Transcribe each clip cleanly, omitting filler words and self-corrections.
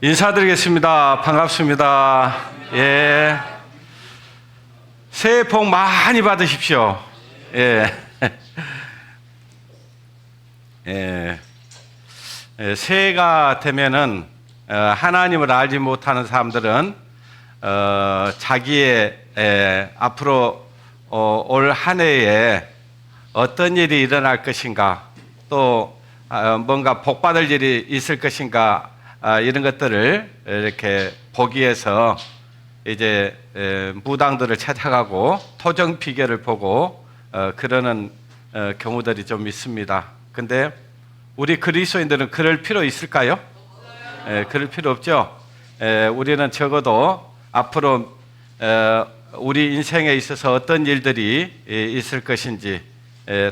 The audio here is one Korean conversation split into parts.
인사드리겠습니다. 반갑습니다. 예. 새해 복 많이 받으십시오. 예. 예. 새해가 되면은 하나님을 알지 못하는 사람들은 자기의 앞으로 올 한 해에 어떤 일이 일어날 것인가, 또 뭔가 복 받을 일이 있을 것인가, 이런 것들을 이렇게 보기 위해서 이제 무당들을 찾아가고 토정피결을 보고 그러는 경우들이 좀 있습니다. 근데 우리 그리스도인들은 그럴 필요 있을까요? 그럴 필요 없죠. 우리는 적어도 앞으로 우리 인생에 있어서 어떤 일들이 있을 것인지,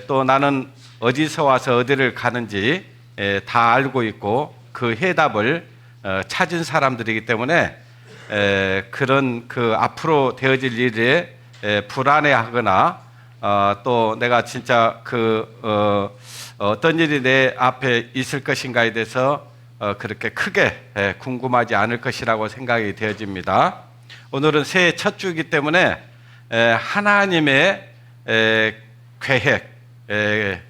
또 나는 어디서 와서 어디를 가는지 다 알고 있고 그 해답을 찾은 사람들이기 때문에 그런 그 앞으로 되어질 일에 불안해하거나 또 내가 진짜 어떤 일이 내 앞에 있을 것인가에 대해서 그렇게 크게 궁금하지 않을 것이라고 생각이 되어집니다. 오늘은 새해 첫 주이기 때문에 하나님의 계획을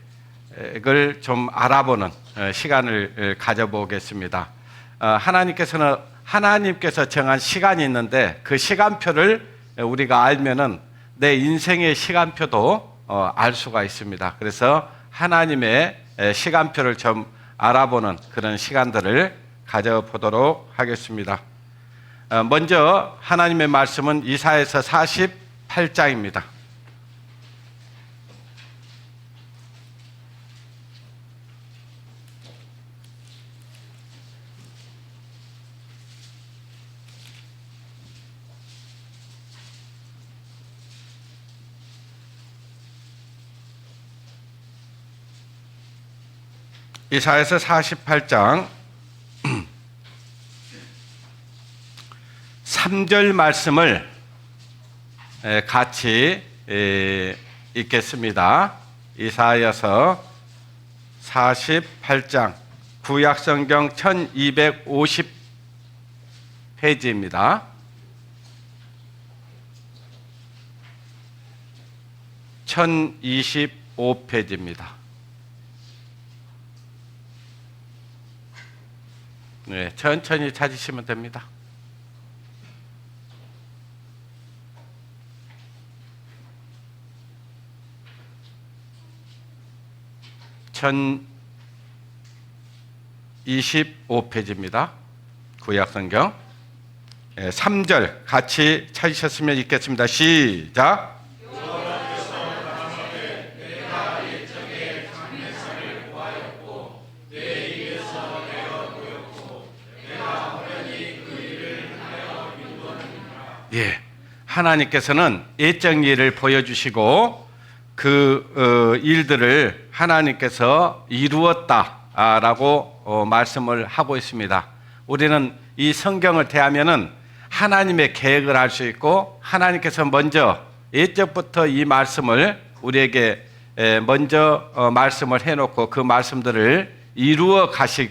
좀 알아보는 시간을 가져보겠습니다. 하나님께서 정한 시간이 있는데 그 시간표를 우리가 알면은 내 인생의 시간표도 알 수가 있습니다. 그래서 하나님의 시간표를 좀 알아보는 그런 시간들을 가져보도록 하겠습니다. 먼저 하나님의 말씀은 이사야서 48장입니다. 이사야서 48장 3절 말씀을 같이 읽겠습니다. 이사야서 48장 구약성경 1250페이지입니다. 1025페이지입니다. 네, 천천히 찾으시면 됩니다. (1025페이지입니다) 구약성경 3절 같이 찾으셨으면 읽겠습니다. 시작. 예, 하나님께서는 예정 일을 보여주시고 그 일들을 하나님께서 이루었다라고 말씀을 하고 있습니다. 우리는 이 성경을 대하면은 하나님의 계획을 알 수 있고 하나님께서 먼저 예적부터 이 말씀을 우리에게 먼저 말씀을 해놓고 그 말씀들을 이루어 가시는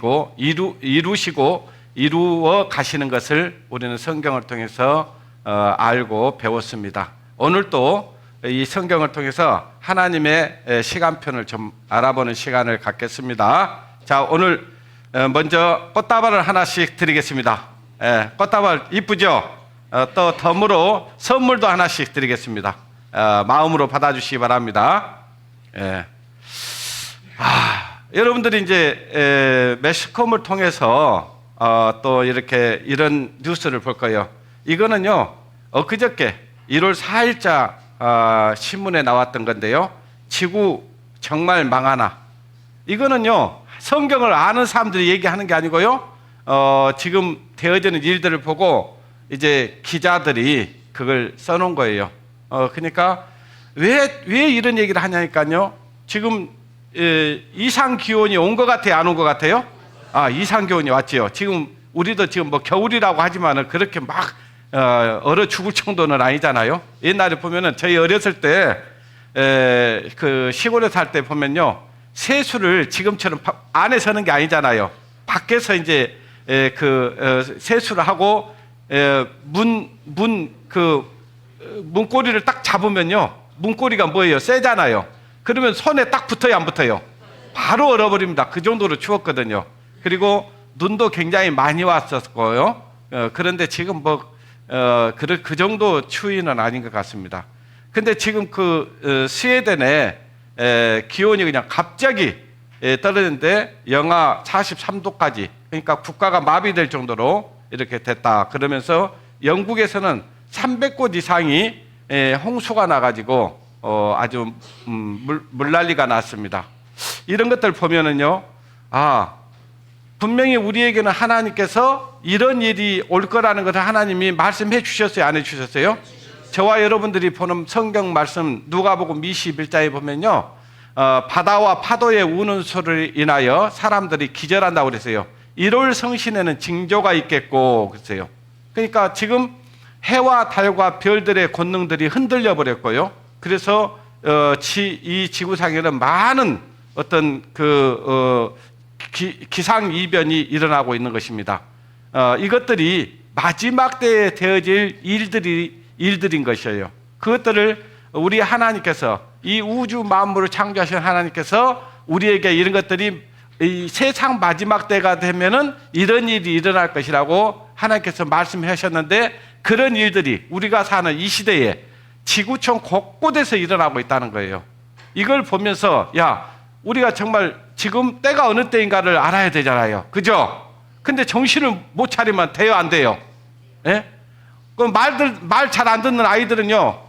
것을 우리는 성경을 통해서 알고 배웠습니다. 오늘도 이 성경을 통해서 하나님의 시간표를 좀 알아보는 시간을 갖겠습니다. 자, 오늘 먼저 꽃다발을 하나씩 드리겠습니다. 꽃다발 이쁘죠? 또 덤으로 선물도 하나씩 드리겠습니다. 마음으로 받아주시기 바랍니다. 여러분들이 이제 매스컴을 통해서 또 이렇게 이런 뉴스를 볼 거예요. 이거는요, 엊그저께 1월 4일자 신문에 나왔던 건데요. 지구 정말 망하나. 이거는요, 성경을 아는 사람들이 얘기하는 게 아니고요. 지금 되어지는 일들을 보고 이제 기자들이 그걸 써놓은 거예요. 그러니까 왜 이런 얘기를 하냐니까요. 지금 이상 기온이 온 것 같아요, 안 온 것 같아요? 이상 기온이 왔지요. 지금 우리도 지금 뭐 겨울이라고 하지만은 그렇게 막 얼어 죽을 정도는 아니잖아요. 옛날에 보면은 저희 어렸을 때 그 시골에 살 때 보면요, 세수를 지금처럼 안에 서는 게 아니잖아요. 밖에서 이제 세수를 하고 문고리를 딱 잡으면요, 문고리가 뭐예요? 세잖아요. 그러면 손에 딱 붙어요, 안 붙어요? 바로 얼어버립니다. 그 정도로 추웠거든요. 그리고 눈도 굉장히 많이 왔었고요. 그런데 지금 그 정도 추위는 아닌 것 같습니다. 근데 지금 스웨덴에 기온이 그냥 갑자기 떨어졌는데 영하 43도까지, 그러니까 국가가 마비될 정도로 이렇게 됐다. 그러면서 영국에서는 300곳 이상이 홍수가 나가지고 아주 물난리가 났습니다. 이런 것들 보면은요, 분명히 우리에게는 하나님께서 이런 일이 올 거라는 것을 하나님이 말씀해 주셨어요, 안 해 주셨어요? 저와 여러분들이 보는 성경 말씀 누가복음 21장에 보면요, 바다와 파도의 우는 소리를 인하여 사람들이 기절한다고 그랬어요. 1월 성신에는 징조가 있겠고 그랬어요. 그러니까 지금 해와 달과 별들의 권능들이 흔들려 버렸고요. 그래서 이 지구상에는 많은 어떤 기상 이변이 일어나고 있는 것입니다. 이것들이 마지막 때에 되어질 일들인 것이에요. 그것들을 우리 하나님께서, 이 우주 만물을 창조하신 하나님께서 우리에게 이런 것들이 이 세상 마지막 때가 되면은 이런 일이 일어날 것이라고 하나님께서 말씀하셨는데, 그런 일들이 우리가 사는 이 시대에 지구촌 곳곳에서 일어나고 있다는 거예요. 이걸 보면서 우리가 정말 지금 때가 어느 때인가를 알아야 되잖아요. 그죠? 근데 정신을 못 차리면 돼요, 안 돼요? 예? 말 잘 안 듣는 아이들은요,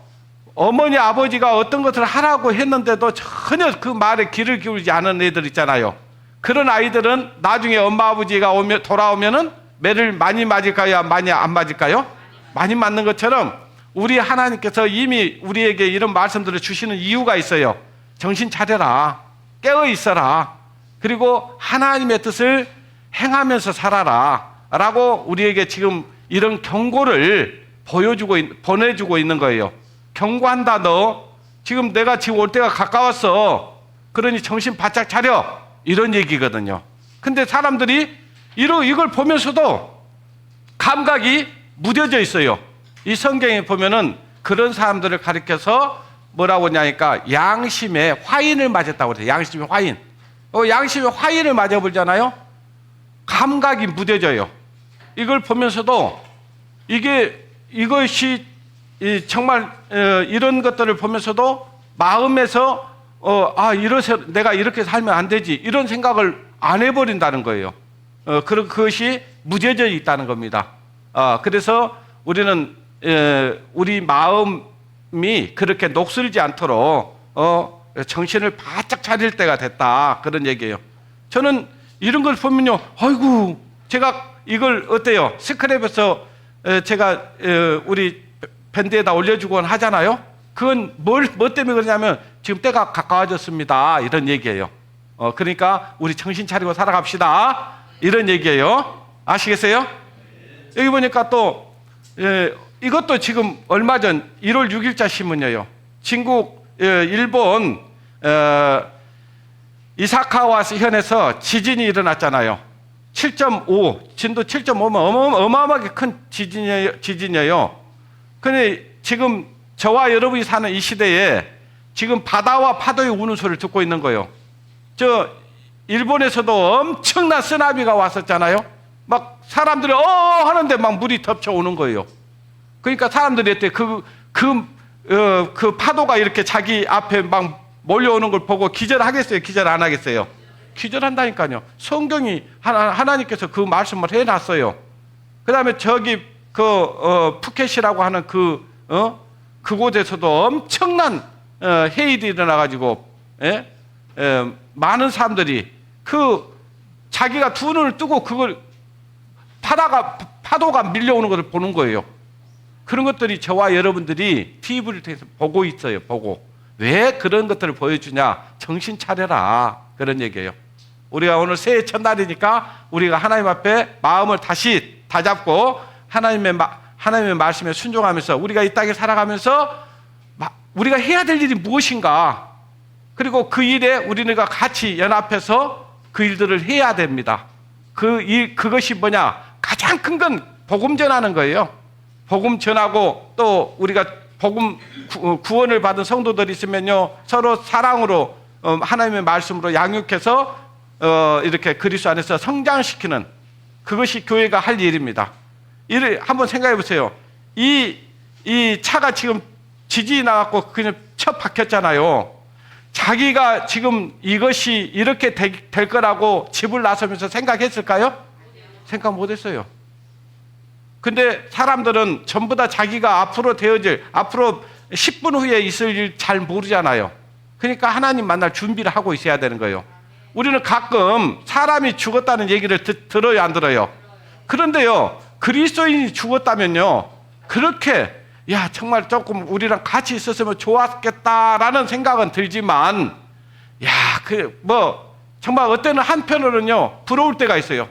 어머니 아버지가 어떤 것을 하라고 했는데도 전혀 그 말에 귀를 기울이지 않은 애들 있잖아요. 그런 아이들은 나중에 엄마 아버지가 돌아오면은 매를 많이 맞을까요, 많이 안 맞을까요? 많이 맞는 것처럼 우리 하나님께서 이미 우리에게 이런 말씀들을 주시는 이유가 있어요. 정신 차려라, 깨어 있어라, 그리고 하나님의 뜻을 행하면서 살아라 라고 우리에게 지금 이런 경고를 보내주고 있는 거예요. 경고한다, 너 지금 내가 지금 올 때가 가까웠어, 그러니 정신 바짝 차려, 이런 얘기거든요. 근데 사람들이 이걸 보면서도 감각이 무뎌져 있어요. 이 성경에 보면은 그런 사람들을 가리켜서 뭐라고 하냐니까 양심의 화인을 맞았다고 그래요. 양심의 화인. 양심의 화인을 맞아보잖아요. 감각이 무뎌져요. 이걸 보면서도 이것이 정말 이런 것들을 보면서도 마음에서 내가 이렇게 살면 안 되지, 이런 생각을 안 해버린다는 거예요. 그것이 무뎌져 있다는 겁니다. 그래서 우리는 우리 마음이 그렇게 녹슬지 않도록 정신을 바짝 차릴 때가 됐다, 그런 얘기예요. 저는 이런 걸 보면요, 아이고, 제가 이걸 어때요? 스크랩에서 제가 우리 밴드에다 올려주곤 하잖아요. 그건 뭐 때문에 그러냐면 지금 때가 가까워졌습니다, 이런 얘기예요. 그러니까 우리 정신 차리고 살아갑시다, 이런 얘기예요. 아시겠어요? 여기 보니까 또 이것도 지금 얼마 전 1월 6일자 신문이에요. 일본 이사카와 현에서 지진이 일어났잖아요. 7.5, 진도 7.5면 어마어마하게 큰 지진이에요. 근데 지금 저와 여러분이 사는 이 시대에 지금 바다와 파도의 우는 소리를 듣고 있는 거예요. 일본에서도 엄청난 쓰나미가 왔었잖아요. 막 사람들이 하는데 막 물이 덮쳐오는 거예요. 그러니까 사람들이 그때 그 파도가 이렇게 자기 앞에 막 몰려오는 걸 보고 기절하겠어요, 기절 안 하겠어요? 기절한다니까요. 성경이 하나님께서 그 말씀을 해놨어요. 그 다음에 저기 푸켓이라고 하는 그곳에서도 엄청난 해일이 일어나가지고 많은 사람들이 자기가 두 눈을 뜨고 그걸 파도가 밀려오는 것을 보는 거예요. 그런 것들이 저와 여러분들이 TV를 통해서 보고 있어요. 보고. 왜 그런 것들을 보여주냐? 정신 차려라, 그런 얘기예요. 우리가 오늘 새해 첫날이니까 우리가 하나님 앞에 마음을 다시 다잡고 하나님의 말씀에 순종하면서 우리가 이 땅에 살아가면서 우리가 해야 될 일이 무엇인가, 그리고 그 일에 우리가 같이 연합해서 그 일들을 해야 됩니다. 그것이 뭐냐? 가장 큰 건 복음 전하는 거예요. 복음 전하고 또 우리가 복음 구원을 받은 성도들이 있으면요, 서로 사랑으로 하나님의 말씀으로 양육해서 이렇게 그리스도 안에서 성장시키는, 그것이 교회가 할 일입니다. 이를 한번 생각해 보세요. 이 차가 지금 지진이 나갖고 그냥 쳐 박혔잖아요. 자기가 지금 이것이 이렇게 될 거라고 집을 나서면서 생각했을까요? 생각 못 했어요. 근데 사람들은 전부 다 자기가 앞으로 10분 후에 있을 일 잘 모르잖아요. 그러니까 하나님 만날 준비를 하고 있어야 되는 거예요. 우리는 가끔 사람이 죽었다는 얘기를 들어요, 안 들어요? 그런데요, 그리스도인이 죽었다면요, 그렇게 야 정말 조금 우리랑 같이 있었으면 좋았겠다라는 생각은 들지만, 야 정말 어때는 한편으로는요 부러울 때가 있어요.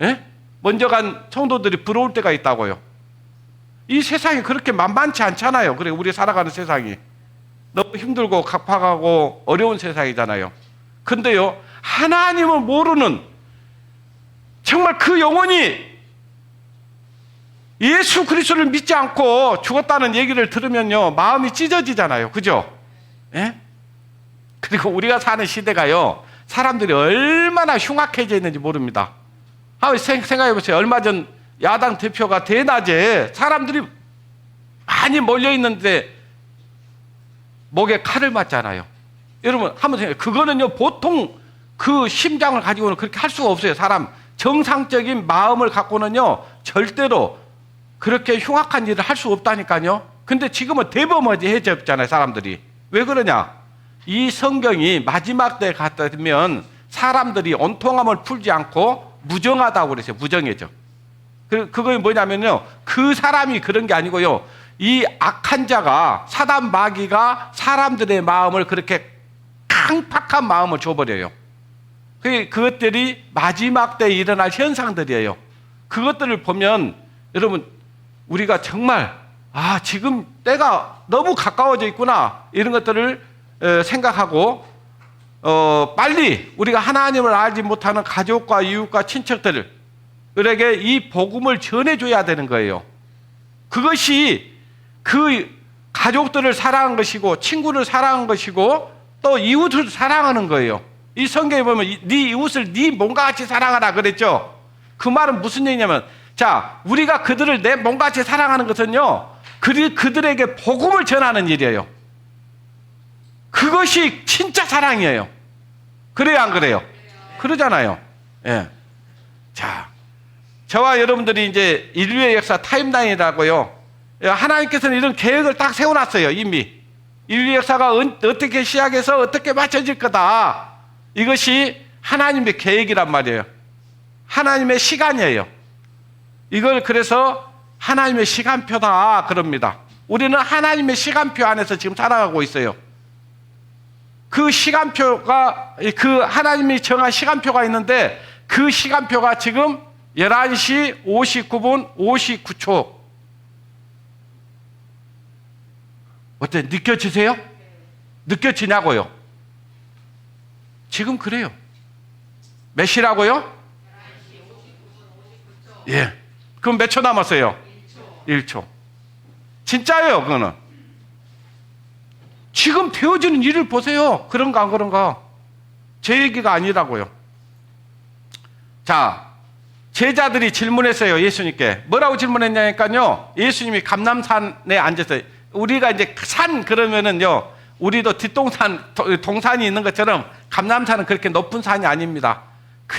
예? 먼저 간 성도들이 부러울 때가 있다고요. 이 세상이 그렇게 만만치 않잖아요. 그래, 우리 살아가는 세상이 너무 힘들고 각박하고 어려운 세상이잖아요. 근데요, 하나님을 모르는, 정말 그 영혼이 예수 그리스도를 믿지 않고 죽었다는 얘기를 들으면요 마음이 찢어지잖아요. 그죠? 예? 그리고 우리가 사는 시대가요, 사람들이 얼마나 흉악해져 있는지 모릅니다. 한번 생각해 보세요. 얼마 전 야당 대표가 대낮에 사람들이 많이 몰려 있는데 목에 칼을 맞잖아요. 여러분 한번 생각해요. 그거는요 보통 그 심장을 가지고는 그렇게 할 수가 없어요. 사람 정상적인 마음을 갖고는요 절대로 그렇게 흉악한 일을 할 수 없다니까요. 근데 지금은 대범해졌잖아요, 사람들이. 왜 그러냐? 이 성경이 마지막 때에 갔다 되면 사람들이 온통함을 풀지 않고 무정하다고 그랬어요. 무정해져. 그거 뭐냐면요, 그 사람이 그런 게 아니고요, 이 악한 자가, 사단 마귀가 사람들의 마음을 그렇게 강팍한 마음을 줘버려요. 그것들이 마지막 때에 일어날 현상들이에요. 그것들을 보면 여러분, 우리가 정말 지금 때가 너무 가까워져 있구나, 이런 것들을 생각하고 빨리 우리가 하나님을 알지 못하는 가족과 이웃과 친척들에게 이 복음을 전해줘야 되는 거예요. 그것이 그 가족들을 사랑하는 것이고, 친구를 사랑하는 것이고, 또 이웃을 사랑하는 거예요. 이 성경에 보면 네 이웃을 네 몸과 같이 사랑하라 그랬죠. 그 말은 무슨 얘기냐면, 자, 우리가 그들을 내 몸과 같이 사랑하는 것은요, 그들에게 복음을 전하는 일이에요. 그것이 진짜 사랑이에요. 그래요, 안 그래요? 그러잖아요. 예. 자, 저와 여러분들이 이제 인류의 역사 타임라인이라고요, 하나님께서는 이런 계획을 딱 세워놨어요. 이미 인류 역사가 어떻게 시작해서 어떻게 맞춰질 거다, 이것이 하나님의 계획이란 말이에요. 하나님의 시간이에요. 이걸 그래서 하나님의 시간표다 그럽니다. 우리는 하나님의 시간표 안에서 지금 살아가고 있어요. 그 시간표가, 그 하나님이 정한 시간표가 있는데, 그 시간표가 지금 11시 59분 59초. 어때? 느껴지세요? 느껴지냐고요? 지금 그래요. 몇 시라고요? 예. 그럼 몇 초 남았어요? 1초. 진짜예요, 그거는. 지금 되어지는 일을 보세요. 그런가 안 그런가? 제 얘기가 아니라고요. 자, 제자들이 질문했어요, 예수님께. 뭐라고 질문했냐니까요, 예수님이 감람산에 앉았어요. 우리가 이제 산 그러면은요, 우리도 뒷동산, 동산이 있는 것처럼 감람산은 그렇게 높은 산이 아닙니다.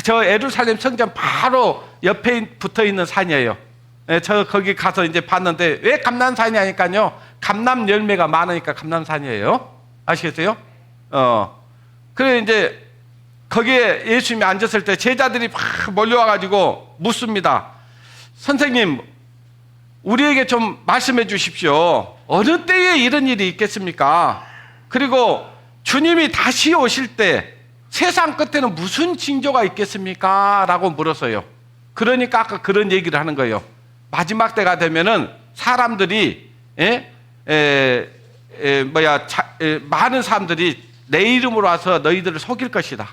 저 예루살렘 성전 바로 옆에 붙어 있는 산이에요. 저 거기 가서 이제 봤는데, 왜 감람산이 아니까요? 감람 열매가 많으니까 감람산이에요. 아시겠어요? 그래 이제 거기에 예수님이 앉았을 때 제자들이 막 몰려와가지고 묻습니다. 선생님, 우리에게 좀 말씀해 주십시오. 어느 때에 이런 일이 있겠습니까? 그리고 주님이 다시 오실 때 세상 끝에는 무슨 징조가 있겠습니까? 라고 물었어요. 그러니까 아까 그런 얘기를 하는 거예요. 마지막 때가 되면은 사람들이 많은 사람들이 내 이름으로 와서 너희들을 속일 것이다.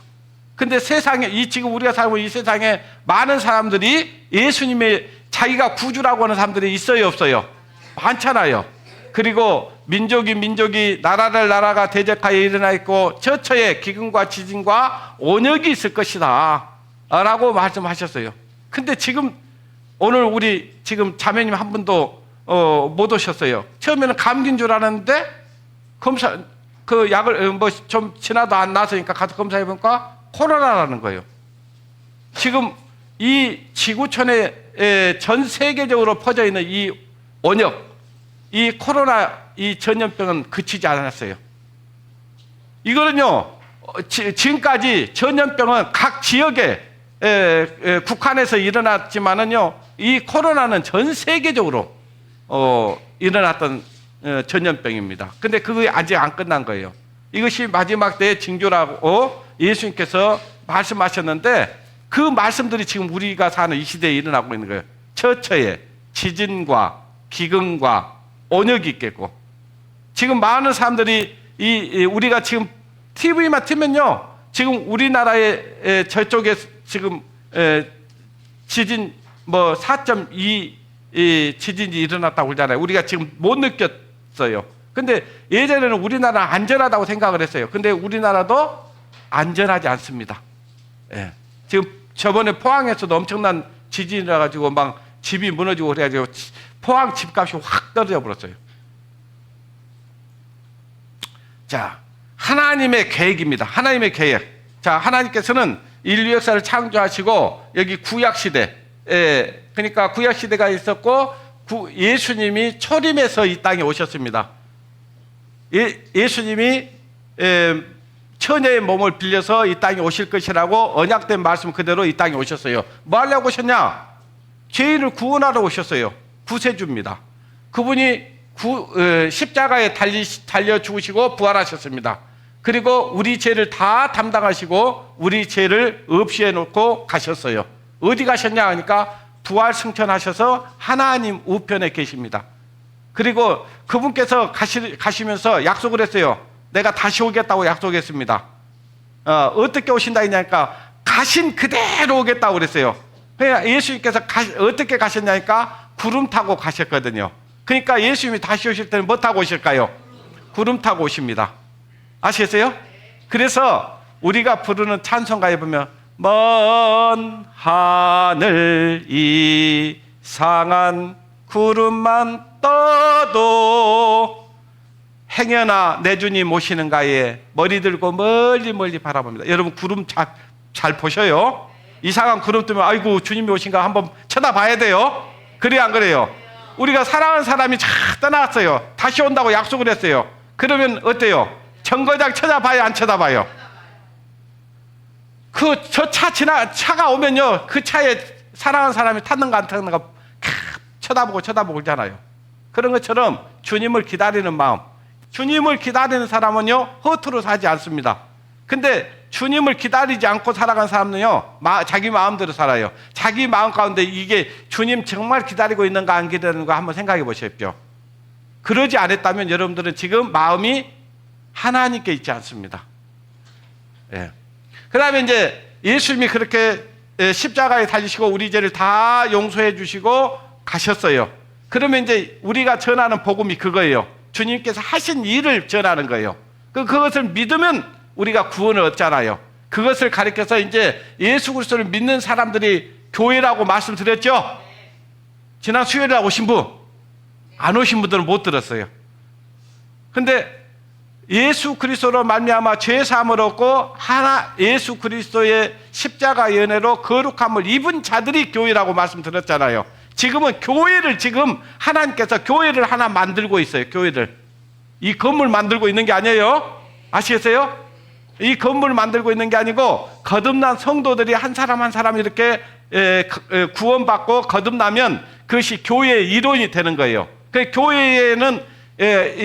근데 세상에, 지금 우리가 살고 있는 이 세상에 많은 사람들이 예수님의 자기가 구주라고 하는 사람들이 있어요, 없어요? 많잖아요. 그리고 민족이 나라가 대적하여 일어나 있고 저처에 기근과 지진과 온역이 있을 것이다 라고 말씀하셨어요. 근데 지금 오늘 우리 지금 자매님 한 분도 못 오셨어요. 처음에는 감기인 줄 알았는데 검사 그 약을 뭐 좀 지나도 안 나서니까 가서 검사해 보니까 코로나라는 거예요. 지금 이 지구촌에 전 세계적으로 퍼져 있는 이 원역, 이 코로나 이 전염병은 그치지 않았어요. 이거는요, 지금까지 전염병은 각 지역에 국한에서 일어났지만은요, 이 코로나는 전 세계적으로 일어났던 전염병입니다. 근데 그게 아직 안 끝난 거예요. 이것이 마지막 때의 징조라고 예수님께서 말씀하셨는데 그 말씀들이 지금 우리가 사는 이 시대에 일어나고 있는 거예요. 처처에 지진과 기근과 온역이 있겠고, 지금 많은 사람들이 우리가 지금 TV만 틀면요, 지금 우리나라의 저쪽에 지금 지진 뭐 4.2 지진이 일어났다고 그러잖아요. 우리가 지금 못 느꼈어요. 근데 예전에는 우리나라는 안전하다고 생각을 했어요. 근데 우리나라도 안전하지 않습니다. 예. 지금 저번에 포항에서도 엄청난 지진이 나가지고 막 집이 무너지고 그래가지고 포항 집값이 확 떨어져 버렸어요. 자, 하나님의 계획입니다. 하나님의 계획. 자, 하나님께서는 인류 역사를 창조하시고 여기 구약시대, 그러니까 구약시대가 있었고 예수님이 초림해서 이 땅에 오셨습니다. 예수님이 처녀의 몸을 빌려서 이 땅에 오실 것이라고 언약된 말씀 그대로 이 땅에 오셨어요. 뭐 하려고 오셨냐? 죄인을 구원하러 오셨어요. 구세주입니다. 그분이 십자가에 달려 죽으시고 부활하셨습니다. 그리고 우리 죄를 다 담당하시고 우리 죄를 없이해 놓고 가셨어요. 어디 가셨냐 하니까 부활 승천하셔서 하나님 우편에 계십니다. 그리고 그분께서 가시면서 약속을 했어요. 내가 다시 오겠다고 약속했습니다. 어떻게 오신다 했냐니까 가신 그대로 오겠다고 그랬어요. 그러니까 예수님께서 어떻게 가셨냐니까 구름 타고 가셨거든요. 그러니까 예수님이 다시 오실 때는 뭐 타고 오실까요? 구름 타고 오십니다. 아시겠어요? 그래서 우리가 부르는 찬송가에 보면 먼 하늘 이상한 구름만 떠도 행여나 내 주님 오시는가에 머리 들고 멀리 바라봅니다. 여러분 구름 잘 보셔요. 이상한 구름 뜨면 아이고 주님이 오신가 한번 쳐다봐야 돼요. 그래야 안 그래요? 우리가 사랑하는 사람이 떠나갔어요. 다시 온다고 약속을 했어요. 그러면 어때요? 정거장 쳐다봐요, 안 쳐다봐요? 차가 오면요, 그 차에 사랑하는 사람이 탔는가 안 탔는가 쳐다보고 그러잖아요. 그런 것처럼 주님을 기다리는 마음, 주님을 기다리는 사람은요 허투루 사지 않습니다. 근데 주님을 기다리지 않고 살아간 사람은요 자기 마음대로 살아요. 자기 마음 가운데 이게 주님 정말 기다리고 있는가 안 기다리는가 한번 생각해 보십시오. 그러지 않았다면 여러분들은 지금 마음이 하나님께 있지 않습니다. 예. 그 다음에 이제 예수님이 그렇게 십자가에 달리시고 우리 죄를 다 용서해 주시고 가셨어요. 그러면 이제 우리가 전하는 복음이 그거예요. 주님께서 하신 일을 전하는 거예요. 그것을 믿으면 우리가 구원을 얻잖아요. 그것을 가리켜서 이제 예수 그리스도를 믿는 사람들이 교회라고 말씀드렸죠. 지난 수요일에 오신 분, 안 오신 분들은 못 들었어요. 근데 예수 그리스도로 말미암아 죄 사함을 얻고 예수 그리스도의 십자가 연회로 거룩함을 입은 자들이 교회라고 말씀드렸잖아요. 지금은 교회를 하나님께서 교회를 하나 만들고 있어요. 교회를. 이 건물 만들고 있는 게 아니에요. 아시겠어요? 이 건물을 만들고 있는 게 아니고 거듭난 성도들이 한 사람 한 사람 이렇게 구원받고 거듭나면 그것이 교회의 이론이 되는 거예요. 그 교회에는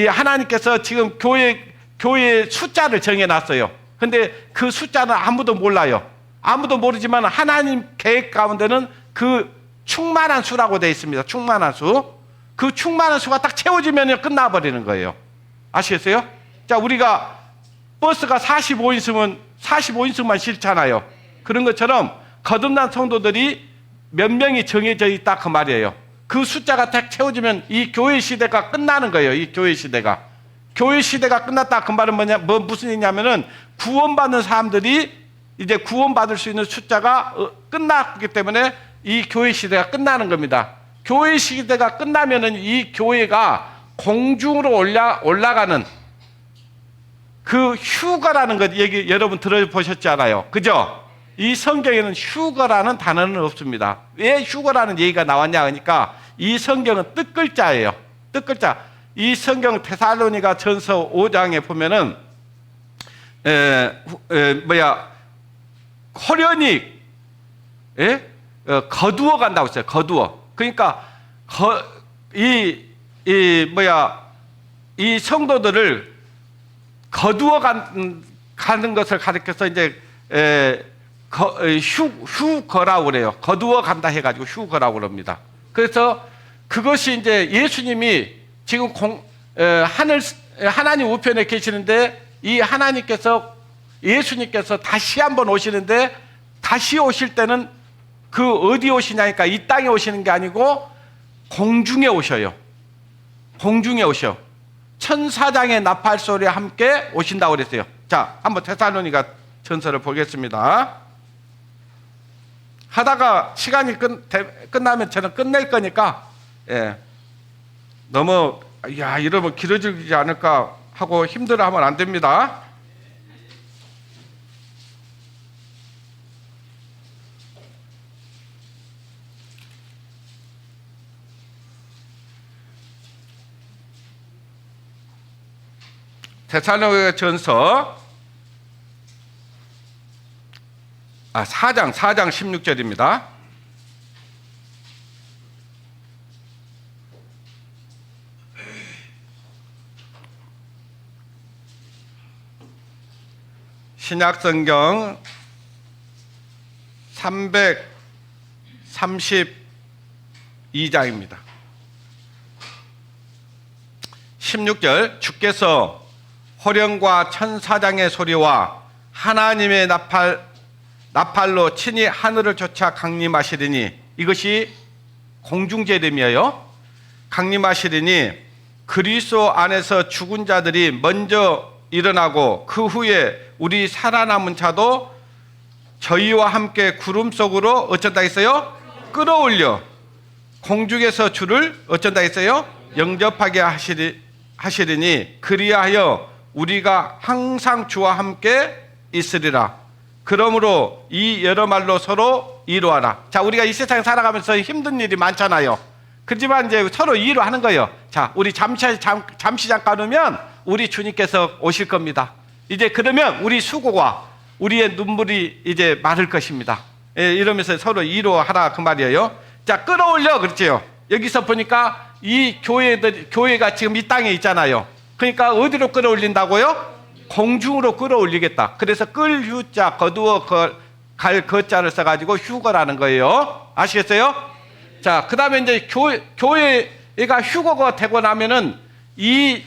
하나님께서 지금 교회의 숫자를 정해놨어요. 근데 그 숫자는 아무도 몰라요. 아무도 모르지만 하나님 계획 가운데는 그 충만한 수라고 되어 있습니다. 충만한 수. 그 충만한 수가 딱 채워지면 끝나버리는 거예요. 아시겠어요? 자, 우리가 버스가 45인 있으면 45인승만 싫잖아요. 그런 것처럼 거듭난 성도들이 몇 명이 정해져 있다 그 말이에요. 그 숫자가 딱 채워지면 이 교회 시대가 끝나는 거예요. 이 교회 시대가. 교회 시대가 끝났다 그 말은 뭐냐, 무슨 얘기냐면은 구원받는 사람들이 이제 구원받을 수 있는 숫자가 끝났기 때문에 이 교회 시대가 끝나는 겁니다. 교회 시대가 끝나면은 이 교회가 공중으로 올라가는 그 휴거라는 것 얘기 여러분 들어보셨잖아요. 그죠? 이 성경에는 휴거라는 단어는 없습니다. 왜 휴거라는 얘기가 나왔냐 하니까 이 성경은 뜻글자예요. 뜻글자. 이 성경 데살로니가 전서 5장에 보면은 호련히 거두어 간다고 했어요. 거두어. 그러니까 이 성도들을 거두어 가는 것을 가리켜서 이제 휴거라고 그래요. 거두어 간다 해가지고 휴거라고 그럽니다. 그래서 그것이 이제 예수님이 지금 하나님 우편에 계시는데 이 하나님께서 예수님께서 다시 한번 오시는데 다시 오실 때는 그 어디 오시냐니까 이 땅에 오시는 게 아니고 공중에 오셔요. 공중에 오셔. 천사장의 나팔 소리와 함께 오신다고 그랬어요. 자, 한번 데살로니가 전서를 보겠습니다. 하다가 시간이 끝나면 저는 끝낼 거니까 너무 이러면 길어지지 않을까 하고 힘들어하면 안 됩니다. 데살로니가 전서 4장 16절입니다. 신약성경 332장입니다. 16절 주께서 호령과 천사장의 소리와 하나님의 나팔로 친히 하늘을 쫓아 강림하시리니 이것이 공중재림이에요. 강림하시리니 그리스도 안에서 죽은 자들이 먼저 일어나고 그 후에 우리 살아남은 자도 저희와 함께 구름 속으로 어쩐다 했어요? 끌어올려 공중에서 주를 어쩐다 했어요? 영접하게 하시리니 그리하여 우리가 항상 주와 함께 있으리라. 그러므로 이 여러 말로 서로 이루하라. 자, 우리가 이 세상에 살아가면서 힘든 일이 많잖아요. 그렇지만 이제 서로 이루하는 거예요. 자, 우리 잠시 잠깐 오면 우리 주님께서 오실 겁니다. 이제 그러면 우리 수고와 우리의 눈물이 이제 마를 것입니다. 이러면서 서로 이루하라 그 말이에요. 자, 끌어올려 그렇지요. 여기서 보니까 이 교회가 지금 이 땅에 있잖아요. 그러니까 어디로 끌어올린다고요? 공중으로 끌어올리겠다. 그래서 끌휴자 거두어 갈 거자를 써가지고 휴거라는 거예요. 아시겠어요? 자, 그 다음에 이제 교회가 휴거가 되고 나면은 이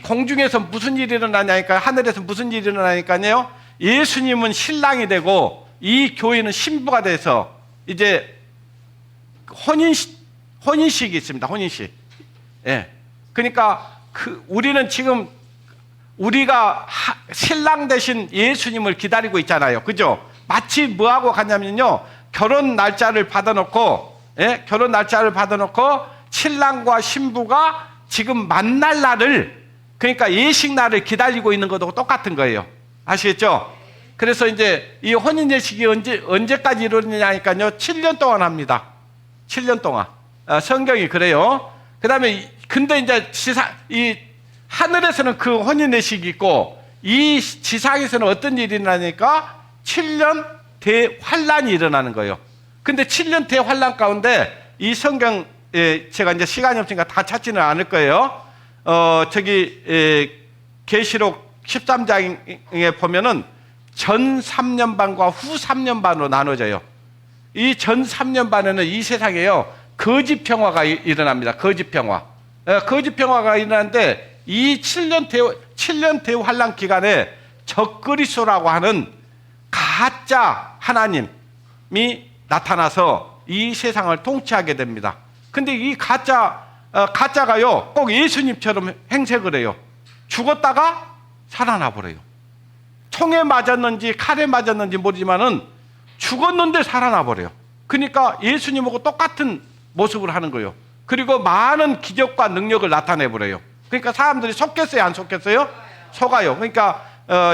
공중에서 무슨 일이 일어나냐니까, 하늘에서 무슨 일이 일어나니까요. 예수님은 신랑이 되고 이 교회는 신부가 돼서 이제 혼인식이 있습니다. 혼인식. 예. 그러니까 우리는 지금 우리가 신랑 대신 예수님을 기다리고 있잖아요. 그죠? 마치 뭐하고 같냐면요. 결혼 날짜를 받아놓고 신랑과 신부가 지금 만날 날을, 그러니까 예식 날을 기다리고 있는 것하고 똑같은 거예요. 아시겠죠? 그래서 이제 이 혼인 예식이 언제까지 이루어지냐니까요. 7년 동안 합니다. 7년 동안. 성경이 그래요. 그 다음에 근데 이제 이 하늘에서는 그 혼인 예식이 있고 이 지상에서는 어떤 일이 일어나니까 7년 대환란이 일어나는 거예요. 근데 7년 대환란 가운데 이 성경 제가 이제 시간이 없으니까 다 찾지는 않을 거예요. 계시록 13장에 보면은 전 3년 반과 후 3년 반으로 나눠져요. 이 전 3년 반에는 이 세상에요. 거짓 평화가 일어납니다. 거짓 평화. 거짓 평화가 일어나는데 이 7년 대환란 기간에 적그리스도라고 하는 가짜 하나님이 나타나서 이 세상을 통치하게 됩니다. 근데 이 가짜가요, 꼭 예수님처럼 행색을 해요. 죽었다가 살아나 버려요. 총에 맞았는지 칼에 맞았는지 모르지만은 죽었는데 살아나 버려요. 그러니까 예수님하고 똑같은 모습을 하는 거예요. 그리고 많은 기적과 능력을 나타내 버려요. 그러니까 사람들이 속겠어요, 안 속겠어요? 속아요. 그러니까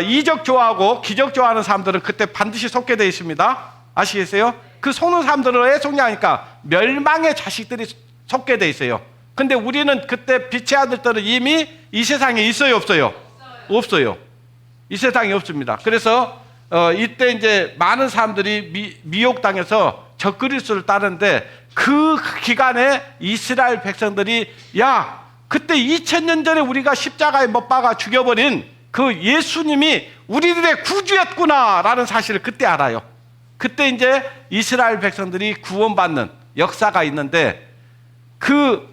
이적 좋아하고 기적 좋아하는 사람들은 그때 반드시 속게 되어 있습니다. 아시겠어요? 그 속는 사람들은 왜 속냐니까 멸망의 자식들이 속게 되어 있어요. 근데 우리는 그때 빛의 아들들은 이미 이 세상에 있어요, 없어요? 없어요. 이 세상에 없습니다. 그래서 이때 이제 많은 사람들이 미혹당해서 적그리스도를 따르는데, 그 기간에 이스라엘 백성들이 야, 그때 2000년 전에 우리가 십자가에 못 박아 죽여버린 그 예수님이 우리들의 구주였구나라는 사실을 그때 알아요. 그때 이제 이스라엘 백성들이 구원받는 역사가 있는데, 그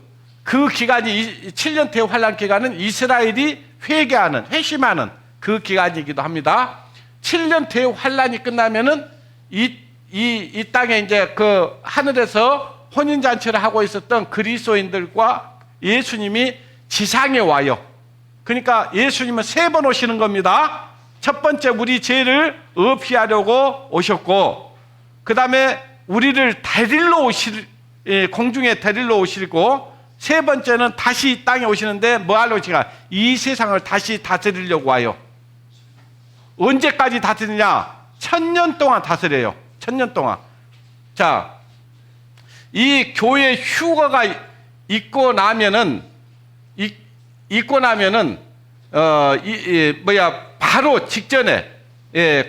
기간이 7년대 환란 기간은 이스라엘이 회심하는 그 기간이기도 합니다. 7년대 환란이 끝나면은 이 땅에 이제 그 하늘에서 혼인잔치를 하고 있었던 그리스도인들과 예수님이 지상에 와요. 그러니까 예수님은 3번 오시는 겁니다. 첫 번째 우리 죄를 의피하려고 오셨고, 그 다음에 우리를 공중에 데리러 오시고, 3번째는 다시 이 땅에 오시는데 뭐 하려고 오시는가? 이 세상을 다시 다스리려고 와요. 언제까지 다스리냐? 1000년 동안 다스려요. 1000년 동안. 자, 이 교회 휴거가 있고 나면은 바로 직전에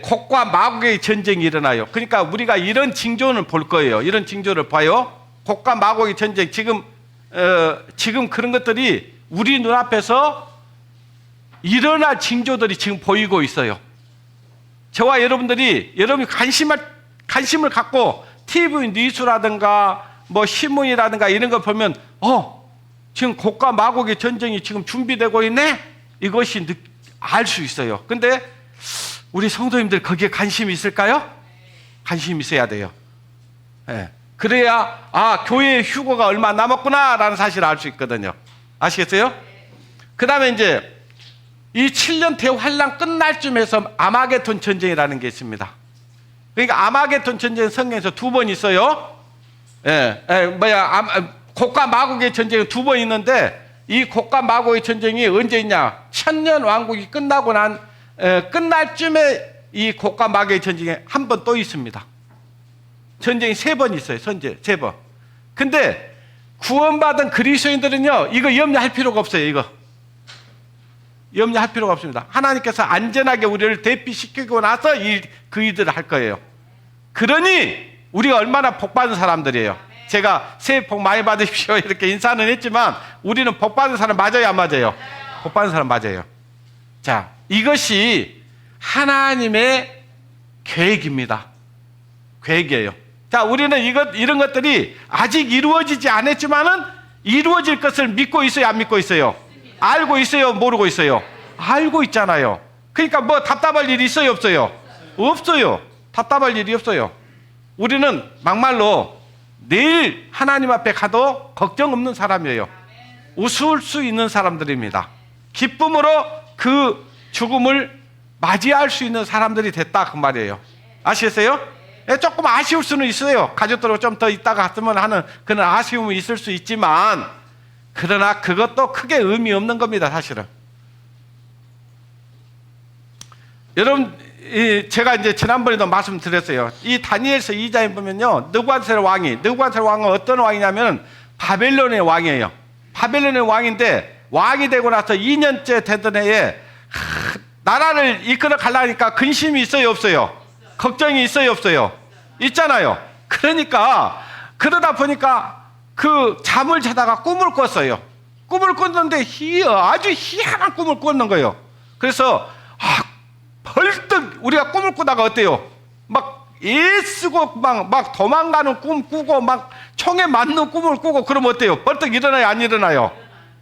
곡과 마곡의 전쟁이 일어나요. 그러니까 우리가 이런 징조는 볼 거예요. 이런 징조를 봐요. 곡과 마곡의 전쟁. 지금 그런 것들이 우리 눈앞에서 일어날 징조들이 지금 보이고 있어요. 저와 여러분이 관심을 갖고 TV 뉴스라든가 뭐 신문이라든가 이런 걸 보면 지금 곡과 마곡의 전쟁이 지금 준비되고 있네? 이것이 알 수 있어요. 근데 우리 성도님들 거기에 관심이 있을까요? 관심이 있어야 돼요. 네. 그래야 교회의 휴거가 얼마 남았구나 라는 사실을 알 수 있거든요. 아시겠어요? 그 다음에 이제 이 7년 대환란 끝날 쯤에서 아마겟돈 전쟁이라는 게 있습니다. 그러니까 아마겟돈 전쟁은 성경에서 2번 있어요. 곡과 마곡의 전쟁은 2번 있는데, 이 곡과 마곡의 전쟁이 언제 있냐? 1000년 왕국이 끝나고 끝날 쯤에 이 곡과 마곡의 전쟁이 한 번 또 있습니다. 전쟁이 3번 있어요. 3번. 근데 구원받은 그리스도인들은요, 이거 염려할 필요가 없어요. 이거 염려할 필요가 없습니다. 하나님께서 안전하게 우리를 대피시키고 나서 그 일들을 할 거예요. 그러니 우리가 얼마나 복받은 사람들이에요. 제가 새해 복 많이 받으십시오 이렇게 인사는 했지만, 우리는 복받은 사람 맞아요, 안 맞아요? 복받은 사람 맞아요. 자, 이것이 하나님의 계획입니다. 계획이에요. 자, 우리는 이런 것들이 아직 이루어지지 않았지만은 이루어질 것을 믿고 있어요, 안 믿고 있어요? 알고 있어요, 모르고 있어요? 알고 있잖아요. 그러니까 뭐 답답할 일이 있어요, 없어요? 없어요. 답답할 일이 없어요. 우리는 막말로 내일 하나님 앞에 가도 걱정 없는 사람이에요. 웃을 수 있는 사람들입니다. 기쁨으로 그 죽음을 맞이할 수 있는 사람들이 됐다, 그 말이에요. 아시겠어요? 조금 아쉬울 수는 있어요. 가족들하고 좀 더 있다가 갔으면 하는 그런 아쉬움이 있을 수 있지만, 그러나 그것도 크게 의미 없는 겁니다, 사실은. 여러분, 제가 이제 지난번에도 말씀드렸어요. 이 다니엘서 2장에 보면요, 느부갓네살 왕은 어떤 왕이냐면 바벨론의 왕이에요. 바벨론의 왕인데, 왕이 되고 나서 2년째 되던 해에 나라를 이끌어 가려니까 근심이 있어요, 없어요? 걱정이 있어요, 없어요? 있잖아요. 그러다 보니까 그 잠을 자다가 꿈을 꿨어요. 꿈을 꿨는데 아주 희한한 꿈을 꿨는 거예요. 그래서 벌떡 우리가 꿈을 꾸다가 어때요? 막 애쓰고 막 도망가는 꿈 꾸고 막 총에 맞는 꿈을 꾸고 그러면 어때요? 벌떡 일어나요, 안 일어나요?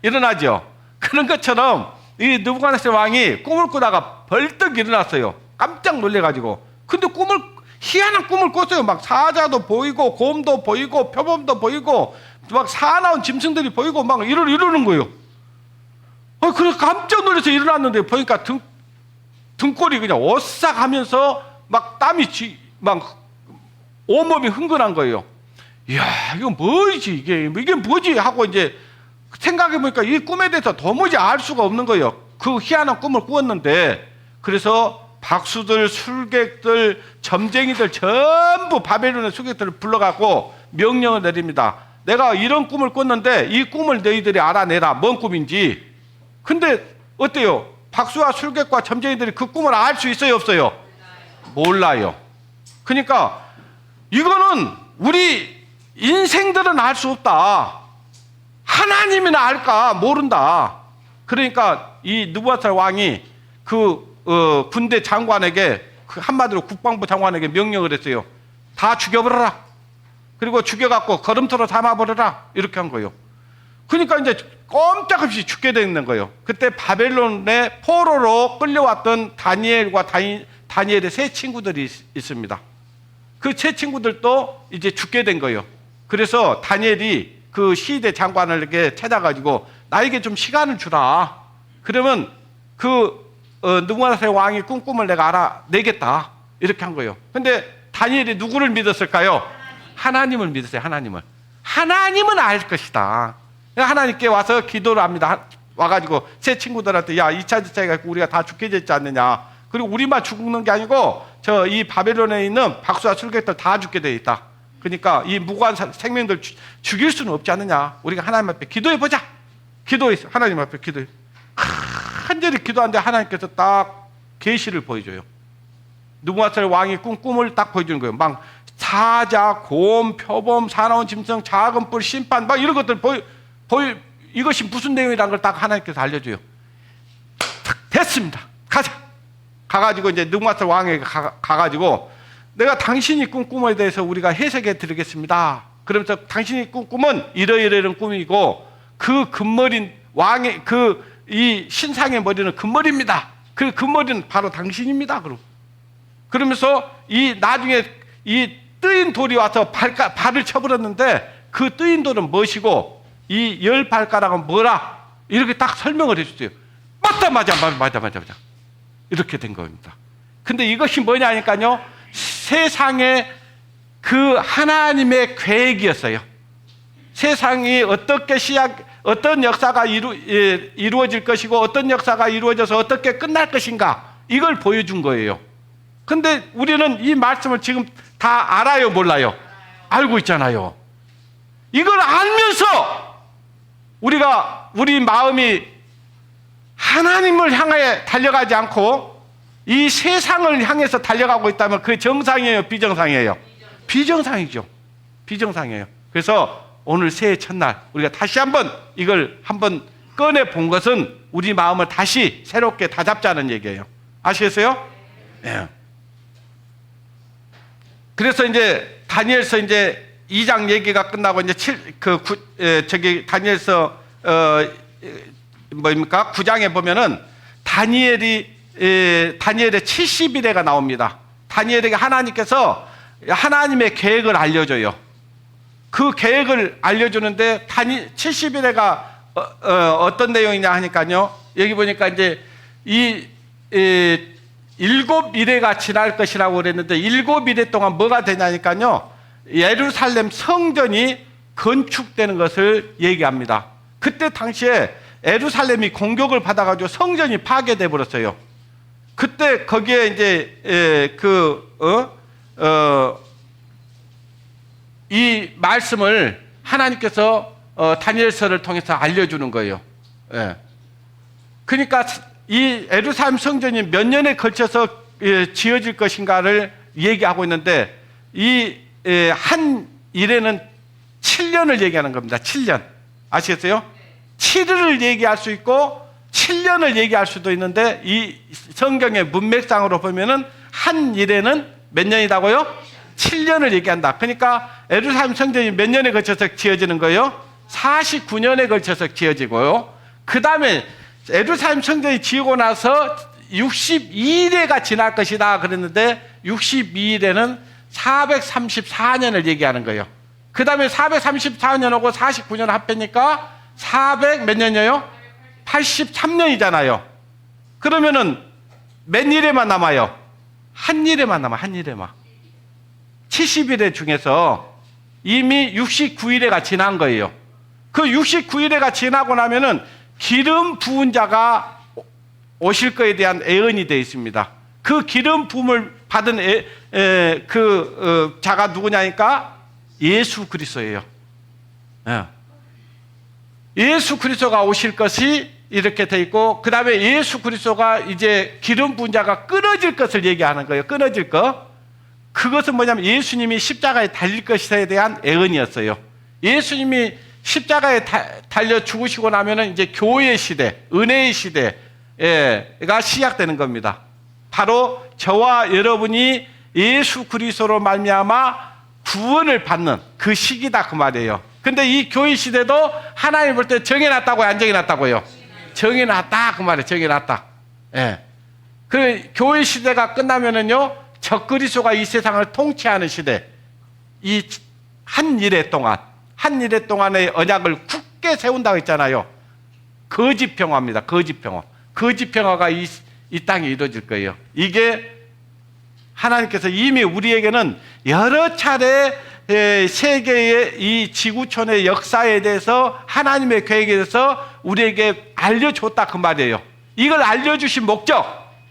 일어나죠. 그런 것처럼 이 느부갓네살 왕이 꿈을 꾸다가 벌떡 일어났어요. 깜짝 놀래가지고. 근데 희한한 꿈을 꿨어요. 막 사자도 보이고 곰도 보이고 표범도 보이고 막 사나운 짐승들이 보이고 막 이러는 거예요. 그래서 깜짝 놀라서 일어났는데 보니까 등골이 그냥 오싹하면서 막 땀이 막 온몸이 흥건한 거예요. 이야, 이거 뭐지? 이게 뭐지? 하고 이제 생각해보니까 이 꿈에 대해서 도무지 알 수가 없는 거예요. 그 희한한 꿈을 꾸었는데, 그래서 박수들, 술객들, 점쟁이들 전부 바벨론의 술객들을 불러갖고 명령을 내립니다. 내가 이런 꿈을 꿨는데 이 꿈을 너희들이 알아내라. 뭔 꿈인지. 근데 어때요? 박수와 술객과 점쟁이들이 그 꿈을 알 수 있어요, 없어요? 몰라요. 그러니까 이거는 우리 인생들은 알 수 없다. 하나님이나 알까? 모른다. 그러니까 이 느부갓네살 왕이 군대 장관에게, 한마디로 국방부 장관에게 명령을 했어요. 다 죽여버려라. 그리고 죽여갖고 걸음토로 담아버려라. 이렇게 한 거예요. 그러니까 이제 꼼짝없이 죽게 되는 거예요. 그때 바벨론의 포로로 끌려왔던 다니엘과 다니엘의 세 친구들이 있습니다. 그 세 친구들도 이제 죽게 된 거예요. 그래서 다니엘이 그 시대 장관에게 찾아가지고 나에게 좀 시간을 주라. 그러면 느부갓네살 왕이 꾼 꿈을 내가 알아내겠다. 이렇게 한 거예요. 근데 다니엘이 누구를 믿었을까요? 하나님을 믿었어요. 하나님은 알 것이다. 하나님께 와서 기도를 합니다. 와가지고 새 친구들한테, 야, 2차 지차가 있고 우리가 다 죽게 되지 않느냐. 그리고 우리만 죽는 게 아니고 이 바벨론에 있는 박수와 술객들 다 죽게 돼 있다. 그러니까 이 무고한 생명들 죽일 수는 없지 않느냐. 우리가 하나님 앞에 기도해보자. 기도했어. 하나님 앞에 기도해. 간절히 기도하는데 하나님께서 딱 계시를 보여줘요. 느부갓네살 왕이 꾼 꿈을 딱 보여주는 거예요. 막 사자, 곰, 표범, 사나운 짐승, 작은 뿔, 심판 막 이런 것들 이것이 무슨 내용이라는 걸 딱 하나님께서 알려줘요. 됐습니다. 가자. 가가지고 이제 느부갓네살 왕에게 가가지고 내가 당신이 꾼 꿈에 대해서 우리가 해석해 드리겠습니다. 그러면서 당신이 꾼 꿈은 이러이러한 꿈이고 그 금머린 왕의 이 신상의 머리는 금머리입니다. 그 금머리는 바로 당신입니다. 그러면서 나중에 이 뜨인 돌이 와서 발을 쳐버렸는데 그 뜨인 돌은 무엇이고 이 10발가락은 뭐라 이렇게 딱 설명을 해줬어요. 맞다. 이렇게 된 겁니다. 근데 이것이 뭐냐니까요, 세상의 그 하나님의 계획이었어요. 세상이 어떤 역사가 이루어질 것이고 어떤 역사가 이루어져서 어떻게 끝날 것인가, 이걸 보여준 거예요. 근데 우리는 이 말씀을 지금 다 알아요, 몰라요? 알고 있잖아요. 이걸 알면서 우리 마음이 하나님을 향해 달려가지 않고 이 세상을 향해서 달려가고 있다면 그게 정상이에요, 비정상이에요? 비정상이죠. 비정상이에요. 그래서 오늘 새해 첫날 우리가 다시 한번 이걸 한번 꺼내 본 것은 우리 마음을 다시 새롭게 다잡자는 얘기예요. 아시겠어요? 네. 그래서 이제 다니엘서 이제 2장 얘기가 끝나고 이제 다니엘서 9장에 보면은 다니엘의 70일에가 나옵니다. 다니엘에게 하나님께서 하나님의 계획을 알려줘요. 그 계획을 알려주는데 70일에가 어떤 내용이냐 하니까요, 여기 보니까 이제 이 7일에가 지날 것이라고 그랬는데 7일 동안 뭐가 되냐니까요, 예루살렘 성전이 건축되는 것을 얘기합니다. 그때 당시에 예루살렘이 공격을 받아가지고 성전이 파괴돼 버렸어요. 그때 거기에 이제 이 말씀을 하나님께서 다니엘서를 통해서 알려주는 거예요. 예. 그러니까 이 예루살렘 성전이 몇 년에 걸쳐서 지어질 것인가를 얘기하고 있는데 이 한 일에는 7년을 얘기하는 겁니다. 7년. 아시겠어요? 7일을 얘기할 수 있고 7년을 얘기할 수도 있는데 이 성경의 문맥상으로 보면은 한 일에는 몇 년이라고요? 7년을 얘기한다. 그러니까 예루살렘 성전이 몇 년에 걸쳐서 지어지는 거예요? 49년에 걸쳐서 지어지고요. 그 다음에 예루살렘 성전이 지어고 나서 62일에가 지날 것이다 그랬는데 62일에는 434년을 얘기하는 거예요. 그 다음에 434년하고 49년 합해니까 400 몇 년이에요? 83년이잖아요. 그러면은 몇 일에만 남아요? 한 일에만 남아, 한 일에만. 70일에 중에서 이미 69일에가 지난 거예요. 그 69일에가 지나고 나면은 기름 부은 자가 오실 거에 대한 예언이 되어 있습니다. 그 기름 부음을 받은 자가 누구냐니까 예수 그리스도예요. 예수 그리스도가 오실 것이 이렇게 돼 있고, 그 다음에 예수 그리스도가 이제 기름 부은 자가 끊어질 것을 얘기하는 거예요. 끊어질 것. 그것은 뭐냐면 예수님이 십자가에 달릴 것에 대한 예언이었어요. 예수님이 십자가에 달려 죽으시고 나면은 이제 교회의 시대, 은혜의 시대가 시작되는 겁니다. 바로 저와 여러분이 예수 그리스도로 말미암아 구원을 받는 그 시기다 그 말이에요. 근데 이 교회 시대도 하나님 볼 때 정해놨다고요, 안 정해놨다고요? 정해놨다 그 말이에요. 정해놨다. 예. 그 교회 시대가 끝나면은요, 적그리스도가 이 세상을 통치하는 시대, 이 한 일해 동안의 언약을 굳게 세운다고 했잖아요. 거짓 평화입니다. 거짓 평화. 거짓 평화가 이 땅에 이루어질 거예요. 이게 하나님께서 이미 우리에게는 여러 차례 세계의 이 지구촌의 역사에 대해서 하나님의 계획에 대해서 우리에게 알려줬다 그 말이에요. 이걸 알려주신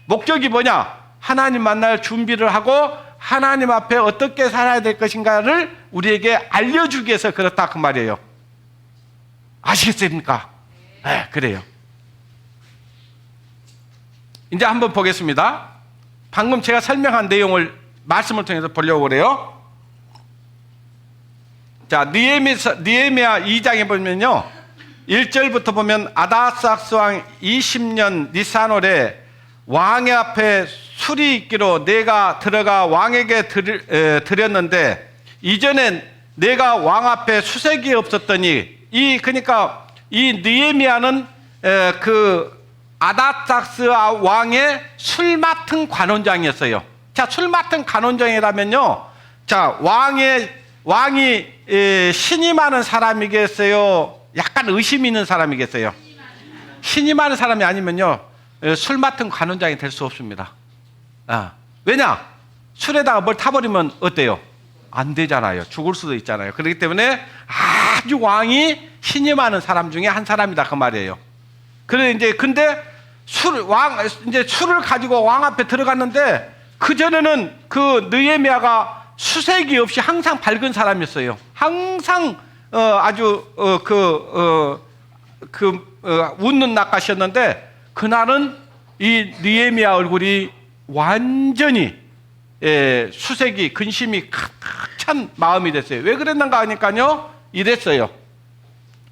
목적이 뭐냐? 하나님 만날 준비를 하고 하나님 앞에 어떻게 살아야 될 것인가를 우리에게 알려주기 위해서 그렇다 그 말이에요. 아시겠습니까? 네, 그래요. 이제 한번 보겠습니다. 방금 제가 설명한 내용을 말씀을 통해서 보려고 그래요. 자, 느헤미야 2장에 보면요, 1절부터 보면 아다삭스 왕 20년 니산월에 왕의 앞에 술이 있기로 내가 들어가 왕에게 드렸는데 이전엔 내가 왕 앞에 수색이 없었더니 그러니까 이 느헤미야는 그 아다삭스 왕의 술 맡은 관원장이었어요. 자, 술 맡은 관원장이라면요, 자, 왕이 신이 많은 사람이겠어요? 약간 의심 있는 사람이겠어요? 신이 많은 사람이 아니면요, 술 맡은 관원장이 될 수 없습니다. 왜냐? 술에다가 뭘 타버리면 어때요? 안 되잖아요. 죽을 수도 있잖아요. 그렇기 때문에 아주 왕이 신이 많은 사람 중에 한 사람이다 그 말이에요. 근데 이제 술을 가지고 왕 앞에 들어갔는데 그 전에는 그 느헤미야가 수색이 없이 항상 밝은 사람이었어요. 항상 아주 웃는 낯가셨는데 그날은 이 느헤미야 얼굴이 완전히 수색이 근심이 가득 찬 마음이 됐어요. 왜 그랬는가 하니까요, 이랬어요.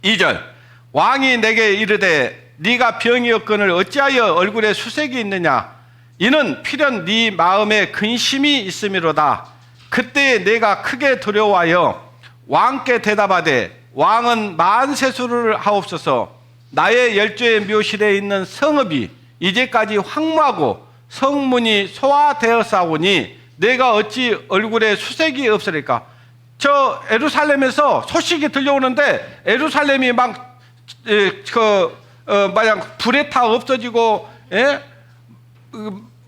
2절 왕이 내게 이르되 네가 병이 없거늘 어찌하여 얼굴에 수색이 있느냐? 이는 필연 네 마음에 근심이 있음이로다. 그때 내가 크게 두려워하여 왕께 대답하되 왕은 만세수를 하옵소서. 나의 열조의 묘실에 있는 성읍이 이제까지 황무하고 성문이 소화되었사오니 내가 어찌 얼굴에 수색이 없으리까? 저 에루살렘에서 소식이 들려오는데 에루살렘이 막 마냥 불에 타 없어지고,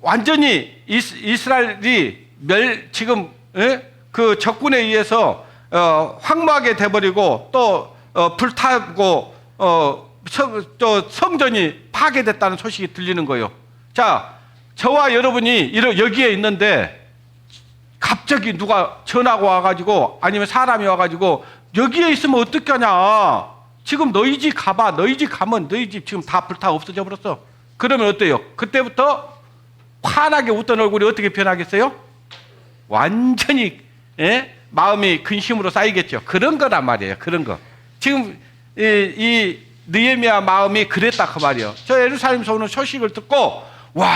완전히 이스라엘이 지금 그 적군에 의해서 황무하게 돼버리고 또 불타고 성전이 파괴됐다는 소식이 들리는 거예요. 자, 저와 여러분이 여기에 있는데 갑자기 누가 전화가 와가지고 아니면 사람이 와가지고 여기에 있으면 어떻게 하냐? 지금 너희 집 가봐. 너희 집 가면 너희 집 지금 다 불타 없어져 버렸어. 그러면 어때요? 그때부터 환하게 웃던 얼굴이 어떻게 변하겠어요? 완전히 마음이 근심으로 쌓이겠죠. 그런 거란 말이에요. 그런 거. 지금 이 느헤미야 마음이 그랬다 그 말이에요. 저 예루살렘에서 오는 소식을 듣고 와,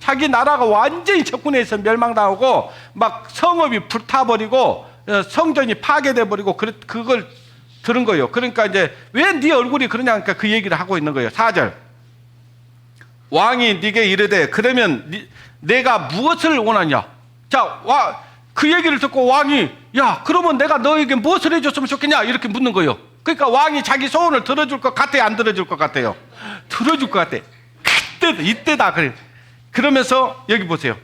자기 나라가 완전히 적군에 의해서 멸망당하고 막 성읍이 불타버리고 성전이 파괴돼 버리고 그걸 들은 거예요. 그러니까 이제 왜 네 얼굴이 그러냐니까 그 얘기를 하고 있는 거예요. 4절 왕이 네게 이르되 그러면 내가 무엇을 원하냐? 자, 그 얘기를 듣고 왕이 야, 그러면 내가 너에게 무엇을 해줬으면 좋겠냐? 이렇게 묻는 거예요. 그러니까 왕이 자기 소원을 들어줄 것 같아요? 안 들어줄 것 같아요? 들어줄 것 같아. 이때다. 그래. 그러면서 여기 보세요.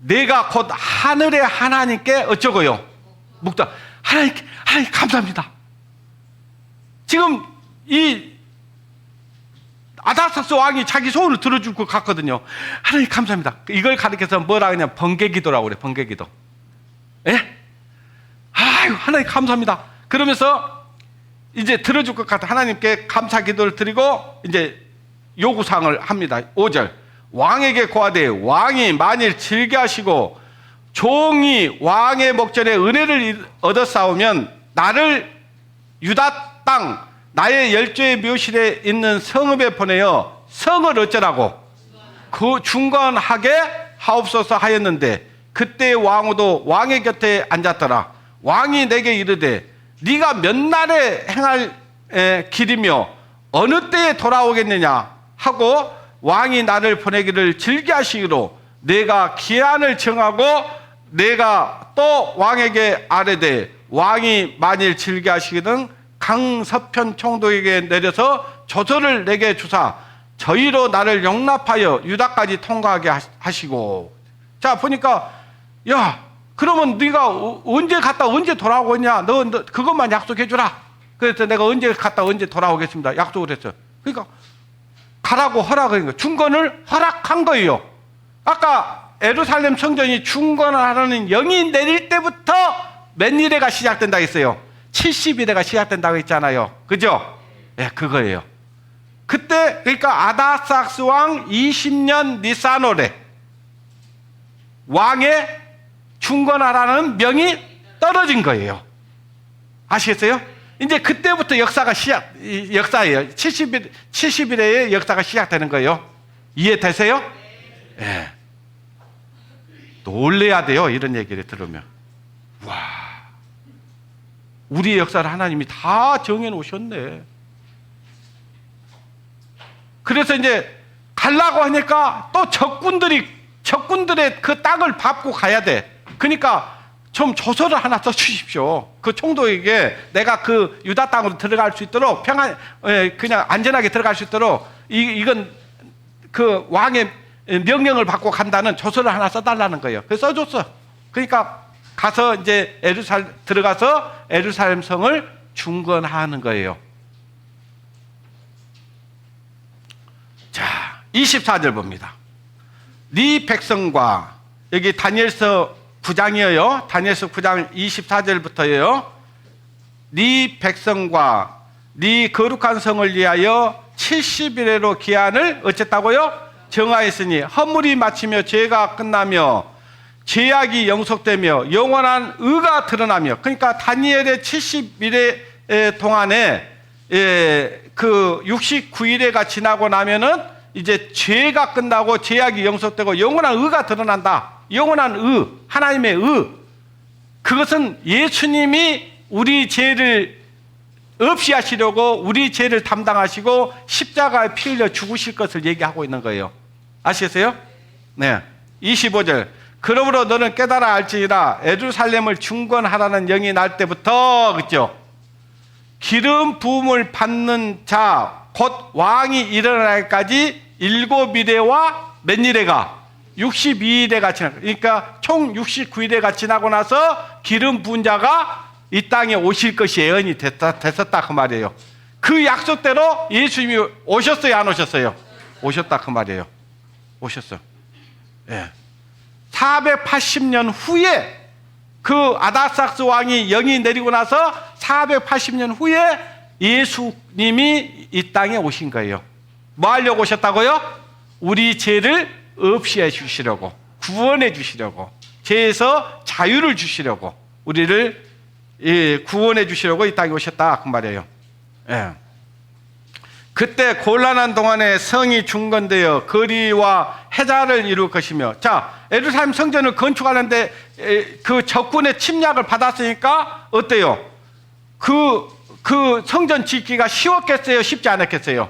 내가 곧 하늘의 하나님께 어쩌고요? 묵다. 하나님 감사합니다. 지금 이 아닥사스 왕이 자기 소원을 들어줄 것 같거든요. 하나님 감사합니다. 이걸 가리켜서 뭐라 하냐? 번개기도라고 그래. 번개기도. 예? 아유, 하나님 감사합니다. 그러면서 이제 들어줄 것 같아. 하나님께 감사 기도를 드리고 이제 요구사항을 합니다. 5절. 왕에게 고하되 왕이 만일 즐겨하시고 종이 왕의 목전에 은혜를 얻어싸우면 나를 유다 땅 나의 열조의 묘실에 있는 성읍에 보내어 성을 어쩌라고 그 중건하게 하옵소서 하였는데 그때 왕후도 왕의 곁에 앉았더라. 왕이 내게 이르되 네가 몇 날에 행할 길이며 어느 때에 돌아오겠느냐 하고 왕이 나를 보내기를 즐겨하시기로 내가 기한을 정하고 내가 또 왕에게 아뢰되 왕이 만일 즐겨하시기는 강서편 총독에게 내려서 조서를 내게 주사 저희로 나를 용납하여 유다까지 통과하게 하시고. 자, 보니까 야, 그러면 네가 언제 갔다 언제 돌아오겠냐? 너 그것만 약속해 주라. 그래서 내가 언제 갔다 언제 돌아오겠습니다. 약속을 했어요. 그러니까 가라고 허락한 거예요. 중건을 허락한 거예요. 아까 예루살렘 성전이 중건을 하라는 영이 내릴 때부터 몇 일에가 시작된다 했어요. 70일에가 시작된다고 했잖아요. 그죠? 예, 그거예요. 그때 그러니까 아닥사스 왕 20년 니산월에 왕의 중건하라는 명이 떨어진 거예요. 아시겠어요? 이제 그때부터 역사가 역사예요. 70일의 역사가 시작되는 거예요. 이해되세요? 예. 놀래야 돼요. 이런 얘기를 들으면. 와, 우리의 역사를 하나님이 다 정해 놓으셨네. 그래서 이제 가려고 하니까 또 적군들의 그 땅을 밟고 가야 돼. 그러니까 좀 조서를 하나 써 주십시오. 그 총독에게 내가 그 유다 땅으로 들어갈 수 있도록 그냥 안전하게 들어갈 수 있도록 이건 그 왕의 명령을 받고 간다는 조서를 하나 써달라는 거예요. 그래서 써줬어. 그러니까 가서 이제 들어가서 예루살렘 성을 중건하는 거예요. 자, 24절 봅니다. 네 백성과 여기 다니엘서 9장이에요. 다니엘서 9장 24절부터예요. 네 백성과 네 거룩한 성을 위하여 70일에로 기한을 어쨌다고요? 정하였으니 허물이 마치며 죄가 끝나며 죄악이 영속되며 영원한 의가 드러나며. 그러니까 다니엘의 70일의 동안에 그 69일에가 지나고 나면은 이제 죄가 끝나고 죄악이 영속되고 영원한 의가 드러난다. 영원한 의, 하나님의 의. 그것은 예수님이 우리 죄를 없이 하시려고 우리 죄를 담당하시고 십자가에 피 흘려 죽으실 것을 얘기하고 있는 거예요. 아시겠어요? 네. 25절. 그러므로 너는 깨달아 알지니라 예루살렘을 중건하라는 영이 날 때부터, 그죠? 기름 부음을 받는 자 곧 왕이 일어나기까지 7일에와 몇 일에가 62일에가 지나. 그러니까 총 69일에가 지나고 나서 기름 부은 자가 이 땅에 오실 것이 예언이 됐었다 그 말이에요. 그 약속대로 예수님이 오셨어요, 안 오셨어요? 오셨다 그 말이에요. 오셨어. 예. 480년 후에 그 아닥사스 왕이 영이 내리고 나서 480년 후에 예수님이 이 땅에 오신 거예요. 뭐 하려고 오셨다고요? 우리 죄를 없이 해 주시려고, 구원해 주시려고, 죄에서 자유를 주시려고, 우리를 구원해 주시려고 이 땅에 오셨다 그 말이에요. 예. 그때 곤란한 동안에 성이 중건되어 거리와 해자를 이룰 것이며. 자, 예루살렘 성전을 건축하는데 그 적군의 침략을 받았으니까 어때요? 그 성전 짓기가 쉬웠겠어요? 쉽지 않았겠어요?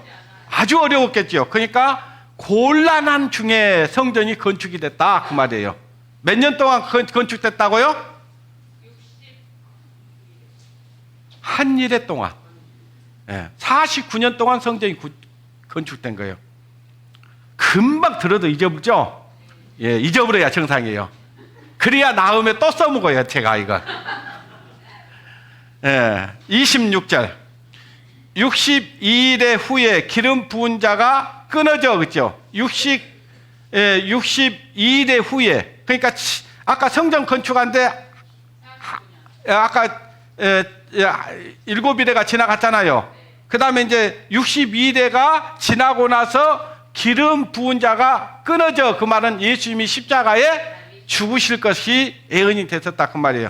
아주 어려웠겠죠. 그러니까 곤란한 중에 성전이 건축이 됐다 그 말이에요. 몇 년 동안 건축됐다고요? 한 일해 동안. 49년 동안 성전이 건축된 거예요. 금방 들어도 잊어버리죠? 예, 잊어버려야 정상이에요. 그래야 나음에 또 써먹어요, 제가 이거. 26절. 62일의 후에 기름 부은 자가 끊어져, 그죠? 62일의 후에. 그러니까, 아까 성전 건축한데, 아까 7일에가 지나갔잖아요. 그 다음에 이제 62일에가 지나고 나서 기름 부은 자가 끊어져. 그 말은 예수님이 십자가에 죽으실 것이 예언이 됐었다 그 말이에요.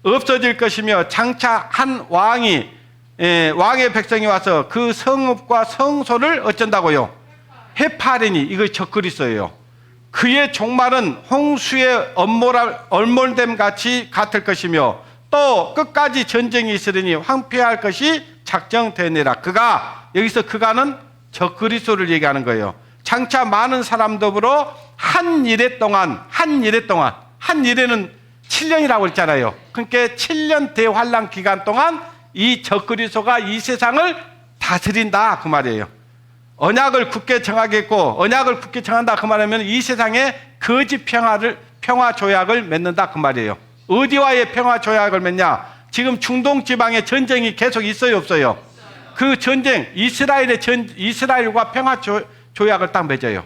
없어질 것이며 장차 한 왕이 왕의 백성이 와서 그 성읍과 성소를 어쩐다고요? 해파리니. 이거 적그리스도예요. 그의 종말은 홍수의 얼몰됨 같이 같을 것이며 또 끝까지 전쟁이 있으리니 황폐할 것이 작정되니라. 그가, 여기서 그가는 적그리스도를 얘기하는 거예요. 장차 많은 사람 더불어 한 일해 동안, 한 일해는 7년이라고 했잖아요. 그러니까 7년 대환란 기간 동안 이 적그리스도가 이 세상을 다스린다 그 말이에요. 언약을 굳게 정하겠고, 언약을 굳게 정한다 그 말하면 이 세상에 거짓 평화 조약을 맺는다 그 말이에요. 어디와의 평화 조약을 맺냐? 지금 중동 지방에 전쟁이 계속 있어요, 없어요? 그 전쟁, 이스라엘과 평화 조약을 딱 맺어요.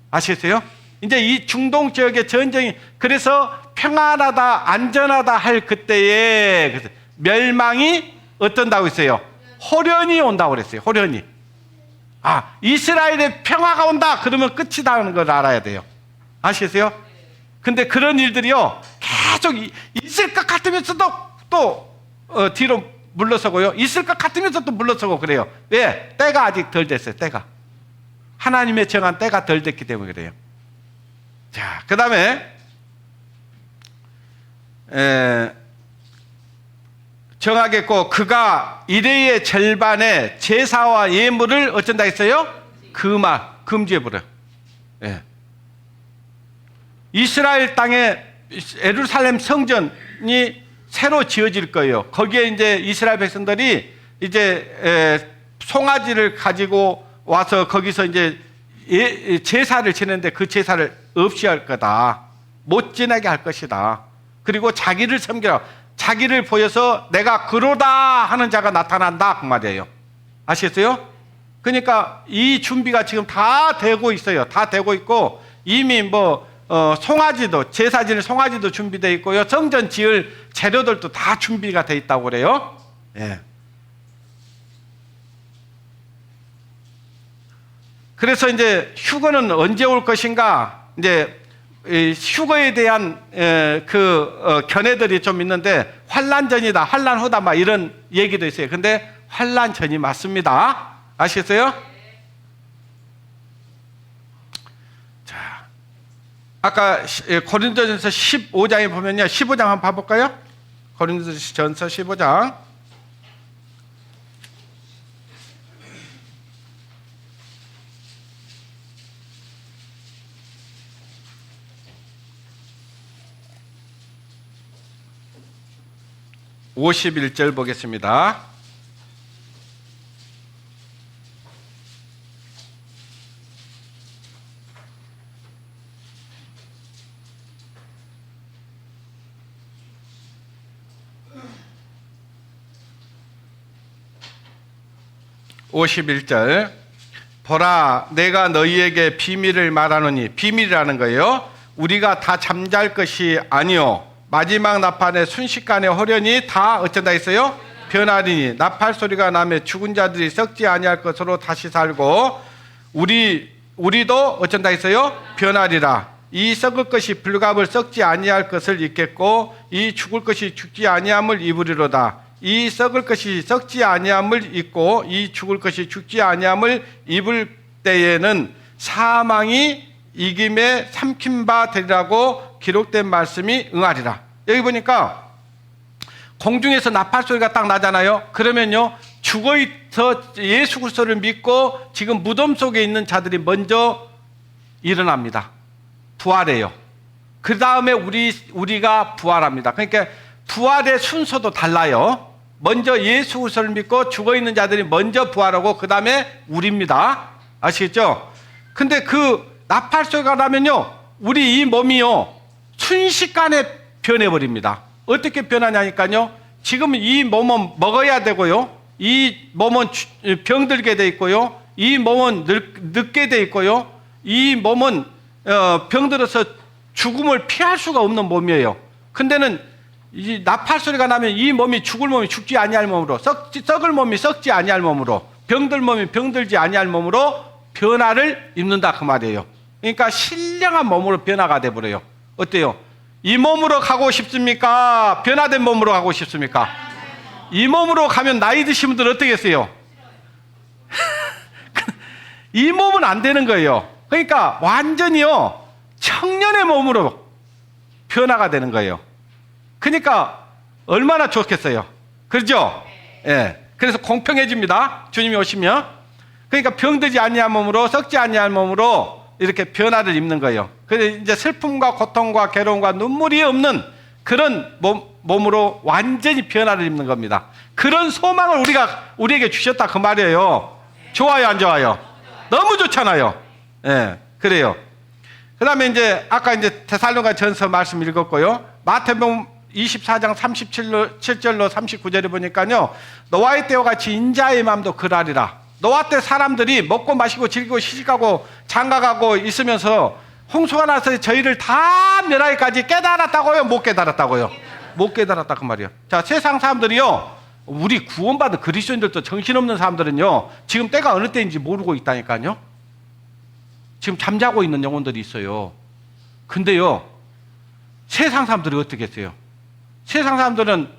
아시겠어요? 이제 이 중동 지역의 전쟁이, 그래서 평안하다, 안전하다 할 그때에 멸망이 어떤다고 했어요? 호련이 온다고 그랬어요. 호련이. 이스라엘의 평화가 온다 그러면 끝이라는 걸 알아야 돼요. 아시겠어요? 근데 그런 일들이요 계속 있을 것 같으면서도 또 뒤로 물러서고요, 있을 것 같으면서 또 물러서고 그래요. 왜? 때가 아직 덜 됐어요. 때가, 하나님의 정한 때가 덜 됐기 때문에 그래요. 자, 그 다음에 정하겠고 그가 이레의 절반의 제사와 예물을 어쩐다 했어요? 금지해버려. 이스라엘 땅에 예루살렘 성전이 새로 지어질 거예요. 거기에 이제 이스라엘 백성들이 이제 송아지를 가지고 와서 거기서 이제 제사를 지내는데 그 제사를 없이 할 거다. 못 지내게 할 것이다. 그리고 자기를 섬기라. 자기를 보여서 내가 그러다 하는 자가 나타난다 그 말이에요. 아시겠어요? 그러니까 이 준비가 지금 다 되고 있어요. 다 되고 있고 이미 송아지도, 제사 지낼 송아지도 준비되어 있고요, 성전 지을 재료들도 다 준비가 되어 있다고 그래요. 그래서 이제 휴거는 언제 올 것인가? 이제 휴거에 대한 견해들이 좀 있는데, 환란 전이다, 환란 후다, 막 이런 얘기도 있어요. 근데 환란 전이 맞습니다. 아시겠어요? 자, 아까 고린도전서 15장에 보면요, 15장 한번 봐볼까요? 고린도전서 15장. 51절 보겠습니다. 보라, 내가 너희에게 비밀을 말하노니, 비밀이라는 거예요. 우리가 다 잠잘 것이 아니요 마지막 나팔의 순식간에 호련히 다 어쩐다 했어요? 변하리니 나팔 소리가 나며 죽은 자들이 썩지 아니할 것으로 다시 살고 우리도 어쩐다 했어요? 변하리라. 이 썩을 것이 불갑을 썩지 아니할 것을 입겠고 이 죽을 것이 죽지 아니함을 입으리로다. 이 썩을 것이 썩지 아니함을 입고 이 죽을 것이 죽지 아니함을 입을 때에는 사망이 이김에 삼킨 바 되리라고 기록된 말씀이 응하리라. 여기 보니까 공중에서 나팔 소리가 딱 나잖아요. 그러면요, 죽어있어 예수 그리스도를 믿고 지금 무덤 속에 있는 자들이 먼저 일어납니다. 부활해요. 그 다음에 우리가 부활합니다. 그러니까 부활의 순서도 달라요. 먼저 예수 그리스도를 믿고 죽어있는 자들이 먼저 부활하고 그 다음에 우리입니다. 아시겠죠? 근데 그 나팔소리가 나면요, 우리 이 몸이요, 순식간에 변해버립니다. 어떻게 변하냐니까요, 지금 이 몸은 먹어야 되고요, 이 몸은 병들게 돼 있고요, 이 몸은 늙게 돼 있고요, 이 몸은 병들어서 죽음을 피할 수가 없는 몸이에요. 근데는 이 나팔 소리가 나면 이 몸이 죽을 몸이 죽지 아니할 몸으로, 썩을 몸이 썩지 아니할 몸으로, 병들 몸이 병들지 아니할 몸으로 변화를 입는다 그 말이에요. 그러니까 신령한 몸으로 변화가 돼 버려요. 어때요? 이 몸으로 가고 싶습니까? 변화된 몸으로 가고 싶습니까? 이 몸으로 가면 나이 드신 분들 어떻게 했어요? 이 몸은 안 되는 거예요. 그러니까 완전히요, 청년의 몸으로 변화가 되는 거예요. 그러니까 얼마나 좋겠어요. 그렇죠? 예. 그래서 공평해집니다. 주님이 오시면. 그러니까 병들지 아니한 몸으로, 썩지 아니한 몸으로 이렇게 변화를 입는 거예요. 그래서 이제 슬픔과 고통과 괴로움과 눈물이 없는 그런 몸으로 완전히 변화를 입는 겁니다. 그런 소망을 우리에게 주셨다 그 말이에요. 좋아요, 안 좋아요? 너무 좋잖아요. 예, 그래요. 그 다음에 이제 아까 이제 데살로니가 전서 말씀 읽었고요. 마태복음 24장 37절로 39절에 보니까요, 노아의 때와 같이 인자의 마음도 그러하리라. 노아 때 사람들이 먹고 마시고 즐기고 시집가고 장가가고 있으면서 홍수가 나서 저희를 다 멸하기까지 깨달았다고요? 못 깨달았다고요? 못 깨달았다 그 말이에요. 자, 세상 사람들이요, 우리 구원받은 그리스도인들도 정신없는 사람들은요, 지금 때가 어느 때인지 모르고 있다니까요. 지금 잠자고 있는 영혼들이 있어요. 근데요, 세상 사람들이 어떻게 했어요? 세상 사람들은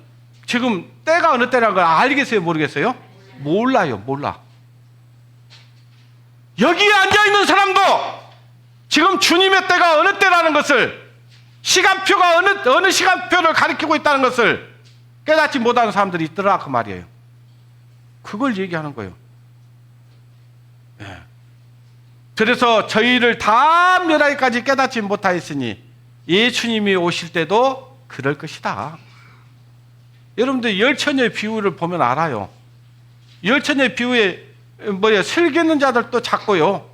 지금 때가 어느 때라는 걸 알겠어요? 모르겠어요? 몰라요. 몰라. 여기에 앉아있는 사람도 지금 주님의 때가 어느 때라는 것을, 시간표가 어느 시간표를 가리키고 있다는 것을 깨닫지 못하는 사람들이 있더라 그 말이에요. 그걸 얘기하는 거예요. 네. 그래서 저희를 다 멸하기까지 깨닫지 못하였으니 예수님이 오실 때도 그럴 것이다. 여러분들 열처녀의 비유를 보면 알아요. 열처녀의 비유에 슬기는 자들도 잤고요,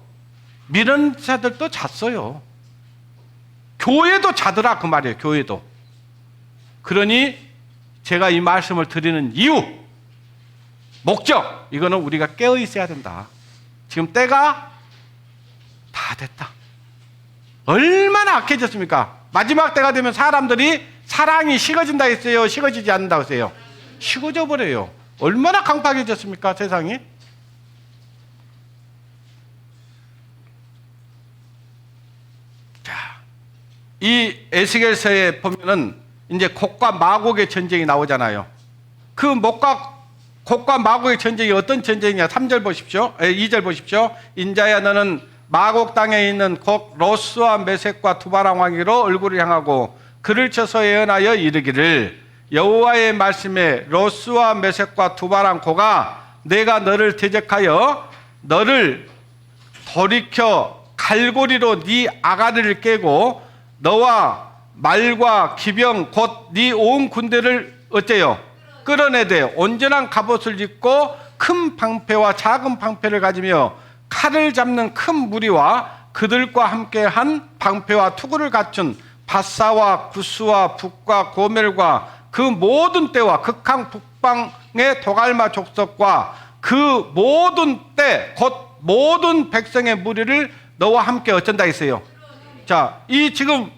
미는 자들도 잤어요. 교회도 자더라 그 말이에요. 교회도. 그러니 제가 이 말씀을 드리는 이유, 목적, 이거는 우리가 깨어 있어야 된다. 지금 때가 다 됐다. 얼마나 악해졌습니까? 마지막 때가 되면 사람들이 사랑이 식어진다 했어요? 식어지지 않는다고 했어요? 식어져 버려요. 얼마나 강팍해졌습니까, 세상이? 자, 이 에스겔서에 보면은 이제 곡과 마곡의 전쟁이 나오잖아요. 그 곡과 마곡의 전쟁이 어떤 전쟁이냐? 3절 보십시오. 2절 보십시오. 인자야, 너는 마곡 땅에 있는 곡 로스와 메섹과 두바랑 왕위로 얼굴을 향하고 그를 쳐서 예언하여 이르기를, 여호와의 말씀에 로스와 메섹과 두바랑 고가 내가 너를 대적하여 너를 돌이켜 갈고리로 네 아가리를 깨고 너와 말과 기병 곧 네 온 군대를 어째요? 끌어내되 온전한 갑옷을 입고 큰 방패와 작은 방패를 가지며 칼을 잡는 큰 무리와 그들과 함께한 방패와 투구를 갖춘 바사와 구스와 북과 고멜과 그 모든 때와 극한 북방의 도갈마 족속과 그 모든 때 곧 모든 백성의 무리를 너와 함께 어쩐다 했어요. 자, 이 지금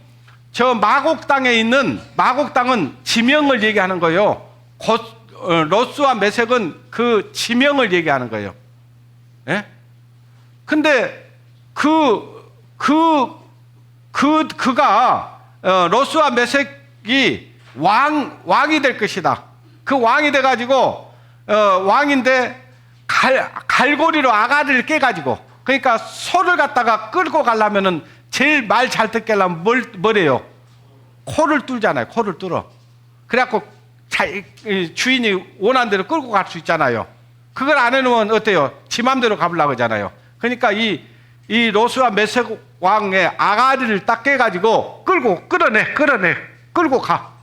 저 마곡 땅에 있는, 마곡 땅은 지명을 얘기하는 거예요. 로스와 메섹은 그 지명을 얘기하는 거예요. 예? 근데 그가 로스와 메섹이 왕이 될 것이다. 그 왕이 돼가지고 왕인데 갈고리로 아가리를 깨가지고, 그러니까 소를 갖다가 끌고 가려면은 제일 말 잘 듣게 하려면 뭐래요? 코를 뚫잖아요. 코를 뚫어. 그래갖고 주인이 원하는 대로 끌고 갈 수 있잖아요. 그걸 안 해놓으면 어때요? 지 맘대로 가보려고 하잖아요. 그러니까 이 로스와 메섹 왕의 아가리를 딱 깨가지고 끌고 가.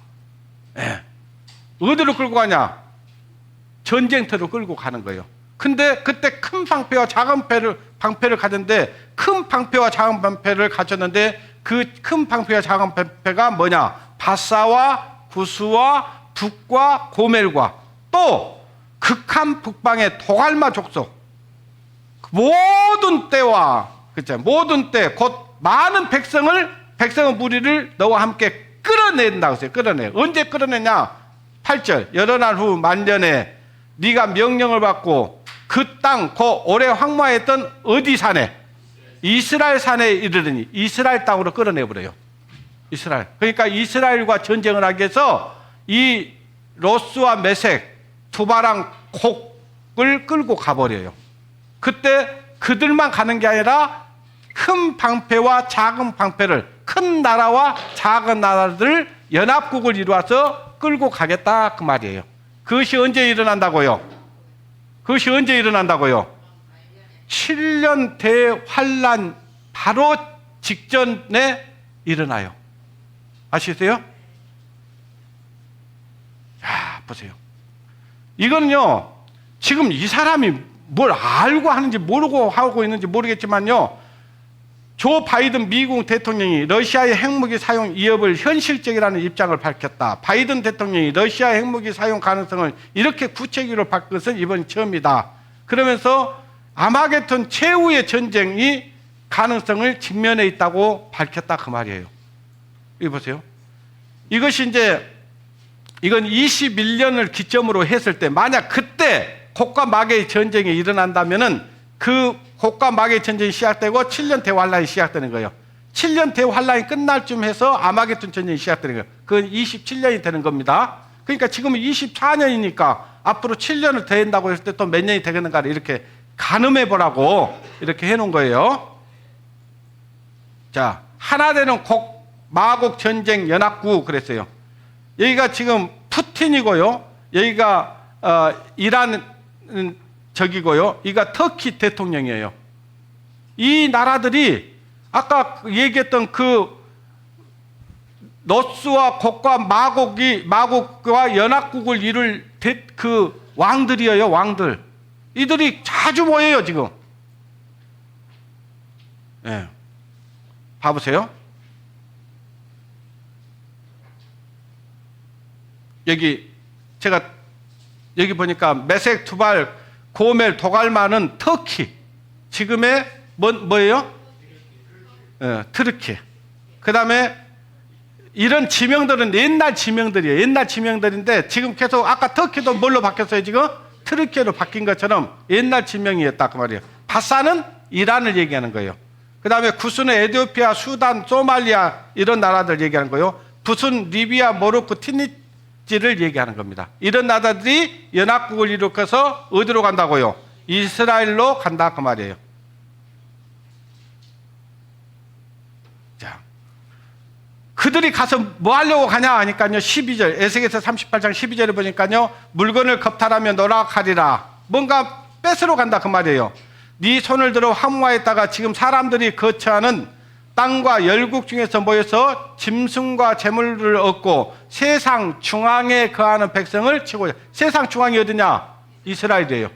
예. 어디로 끌고 가냐? 전쟁터로 끌고 가는 거예요. 근데 그때 큰 방패와 작은 방패를 가졌는데, 큰 방패와 작은 방패를 가졌는데, 그 큰 방패와 작은 방패가 뭐냐? 바사와 구스와 북과 고멜과 또 극한 북방의 도갈마 족속, 모든 때와, 그쵸? 모든 때 곧 많은 백성의 무리를 너와 함께 끌어낸다고 했어요. 끌어내. 언제 끌어내냐? 8절. 여러 날 후 만년에 네가 명령을 받고 그 땅, 그 오래 황무하였던 어디 산에? 이스라엘 산에 이르르니 이스라엘 땅으로 끌어내버려요. 이스라엘. 그러니까 이스라엘과 전쟁을 하기 위해서 이 로스와 메색, 투바랑 콕을 끌고 가버려요. 그때 그들만 가는 게 아니라 큰 방패와 작은 방패를, 큰 나라와 작은 나라들 연합국을 이루어서 끌고 가겠다 그 말이에요. 그것이 언제 일어난다고요? 그것이 언제 일어난다고요? 7년 대환란 바로 직전에 일어나요. 아시세요? 야, 보세요. 이거는요, 지금 이 사람이 뭘 알고 하는지 모르고 하고 있는지 모르겠지만요, 조 바이든 미국 대통령이 러시아의 핵무기 사용 위협을 현실적이라는 입장을 밝혔다. 바이든 대통령이 러시아 핵무기 사용 가능성을 이렇게 구체적으로 밝힌 것은 이번이 처음이다. 그러면서 아마겟돈 최후의 전쟁이 가능성을 직면해 있다고 밝혔다 그 말이에요. 이거 보세요. 이것이 이제 이건 21년을 기점으로 했을 때, 만약 그때 곡과 마개의 전쟁이 일어난다면은 그 곡과 마개의 전쟁이 시작되고 7년 대환란이 시작되는 거예요. 7년 대환란이 끝날 쯤 해서 아마겟돈 전쟁이 시작되는 거예요. 그건 27년이 되는 겁니다. 그러니까 지금은 24년이니까 앞으로 7년을 더 한다고 했을 때 또 몇 년이 되겠는가를 이렇게 가늠해 보라고 이렇게 해놓은 거예요. 자, 하나 되는 곡, 마곡 전쟁 연합국 그랬어요. 여기가 지금 푸틴이고요. 여기가 이란 적이고요. 여기가 터키 대통령이에요. 이 나라들이 아까 얘기했던 그 노스와 곡과 마곡과 연합국을 이룰 그 왕들이에요. 왕들. 이들이 자주 모여요 지금. 예. 봐보세요. 여기 제가 여기 보니까 메색, 투발, 고멜, 도갈마는 터키. 지금의 뭐예요? 트르키. 그 다음에 이런 지명들은 옛날 지명들이에요. 옛날 지명들인데 지금 계속 아까 터키도 뭘로 바뀌었어요 지금? 트르키로 바뀐 것처럼 옛날 지명이었다 그 말이에요. 바사는 이란을 얘기하는 거예요. 그 다음에 구스는 에티오피아, 수단, 소말리아 이런 나라들 얘기하는 거예요. 붓은 리비아, 모로코, 티니지를 얘기하는 겁니다. 이런 나라들이 연합국을 이룩해서 어디로 간다고요? 이스라엘로 간다 그 말이에요. 자, 그들이 가서 뭐 하려고 가냐 하니까요, 12절 에스겔서 38장 12절에 보니까요, 물건을 겁탈하며 노락하리라. 뭔가 뺏으러 간다 그 말이에요. 네 손을 들어 황무하였다가 지금 사람들이 거처하는 땅과 열국 중에서 모여서 짐승과 재물을 얻고 세상 중앙에 거하는 백성을 치고, 세상 중앙이 어디냐? 이스라엘이에요.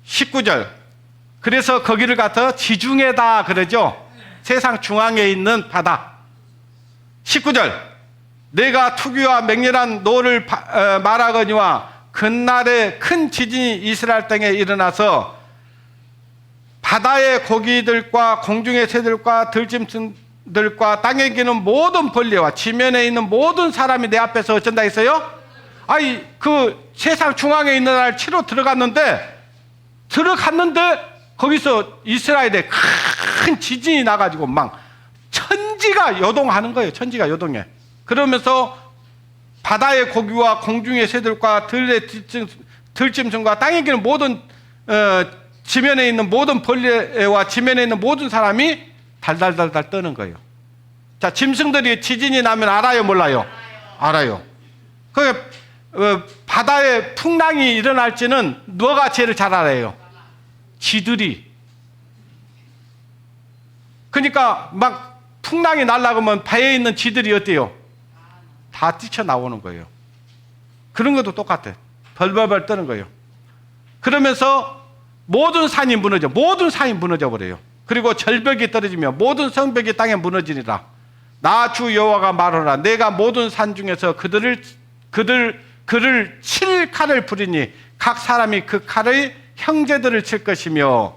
19절 그래서 거기를 가서 지중해다 그러죠. 세상 중앙에 있는 바다. 19절 내가 투기와 맹렬한 노를 말하거니와 그날에 큰 지진이 이스라엘 땅에 일어나서 바다의 고기들과 공중의 새들과 들짐승들과 땅에 기는 모든 벌레와 지면에 있는 모든 사람이 내 앞에서 어쩐다 했어요? 아니 그 세상 중앙에 있는 날 치러 들어갔는데 거기서 이스라엘에 큰 지진이 나가지고 막 천지가 요동하는 거예요. 천지가 요동해. 그러면서 바다의 고기와 공중의 새들과 들의 들짐승과 땅에 기는 모든 지면에 있는 모든 벌레와 지면에 있는 모든 사람이 달달달달 떠는 거예요. 자, 짐승들이 지진이 나면 알아요, 몰라요? 알아요. 그 바다에 풍랑이 일어날지는 누가 제일 잘 알아요? 지들이. 그러니까 막 풍랑이 날아가면 배에 있는 쥐들이 어때요? 다 뛰쳐나오는 거예요. 그런 것도 똑같아. 벌벌벌 떠는 거예요. 그러면서 모든 산이 무너져 버려요. 그리고 절벽이 떨어지며 모든 성벽이 땅에 무너지리라. 나 주 여호와가 말하노라. 내가 모든 산 중에서 그를 칠 칼을 부리니 각 사람이 그 칼의 형제들을 칠 것이며,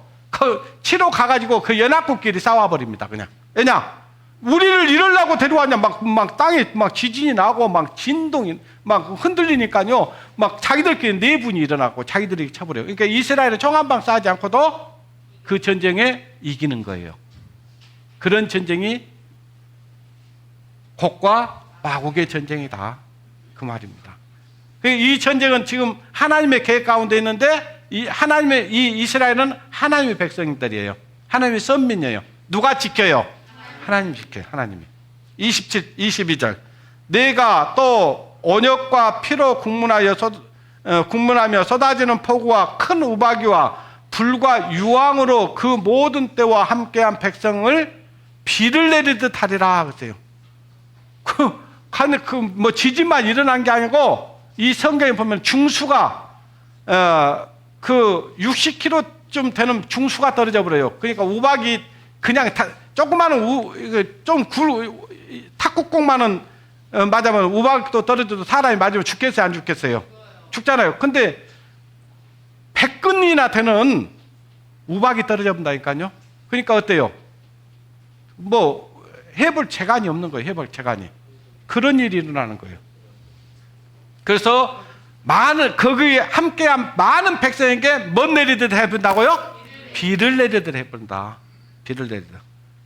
치러 가가지고 그 연합국끼리 싸워버립니다. 그냥. 왜냐? 우리를 이러려고 데려왔냐? 막 땅에 막 지진이 나고 막 진동이 막 흔들리니까요. 막 자기들끼리 내분이 일어나고 자기들이 쳐버려요. 그러니까 이스라엘은 총 한 방 쏴지 않고도 그 전쟁에 이기는 거예요. 그런 전쟁이 곡과 마곡의 전쟁이다. 그 말입니다. 이 전쟁은 지금 하나님의 계획 가운데 있는데, 이 이스라엘은 하나님의 백성들이에요. 하나님의 선민이에요. 누가 지켜요? 하나님이 지켜요. 하나님이. 22절. 내가 또 온역과 피로 국문하며 쏟아지는 폭우와 큰 우박이와 불과 유황으로 그 모든 때와 함께한 백성을 비를 내리듯 하리라 그랬어요. 뭐 지진만 일어난 게 아니고, 이 성경에 보면 중수가 그 60km쯤 되는 중수가 떨어져 버려요. 그러니까 우박이 그냥 조그마한 탁구공만은 맞으면 우박도 떨어져도 사람이 맞으면 죽겠어요, 안 죽겠어요? 죽잖아요. 근데 100근이나 되는 우박이 떨어져 본다니까요. 그러니까 어때요? 뭐 해볼 재간이 없는 거예요. 해볼 재간이. 그런 일이 일어나는 거예요. 그래서 거기에 함께한 많은 백성에게 뭐 내리듯 해본다고요? 비를 내리듯 해본다. 비를 내리듯.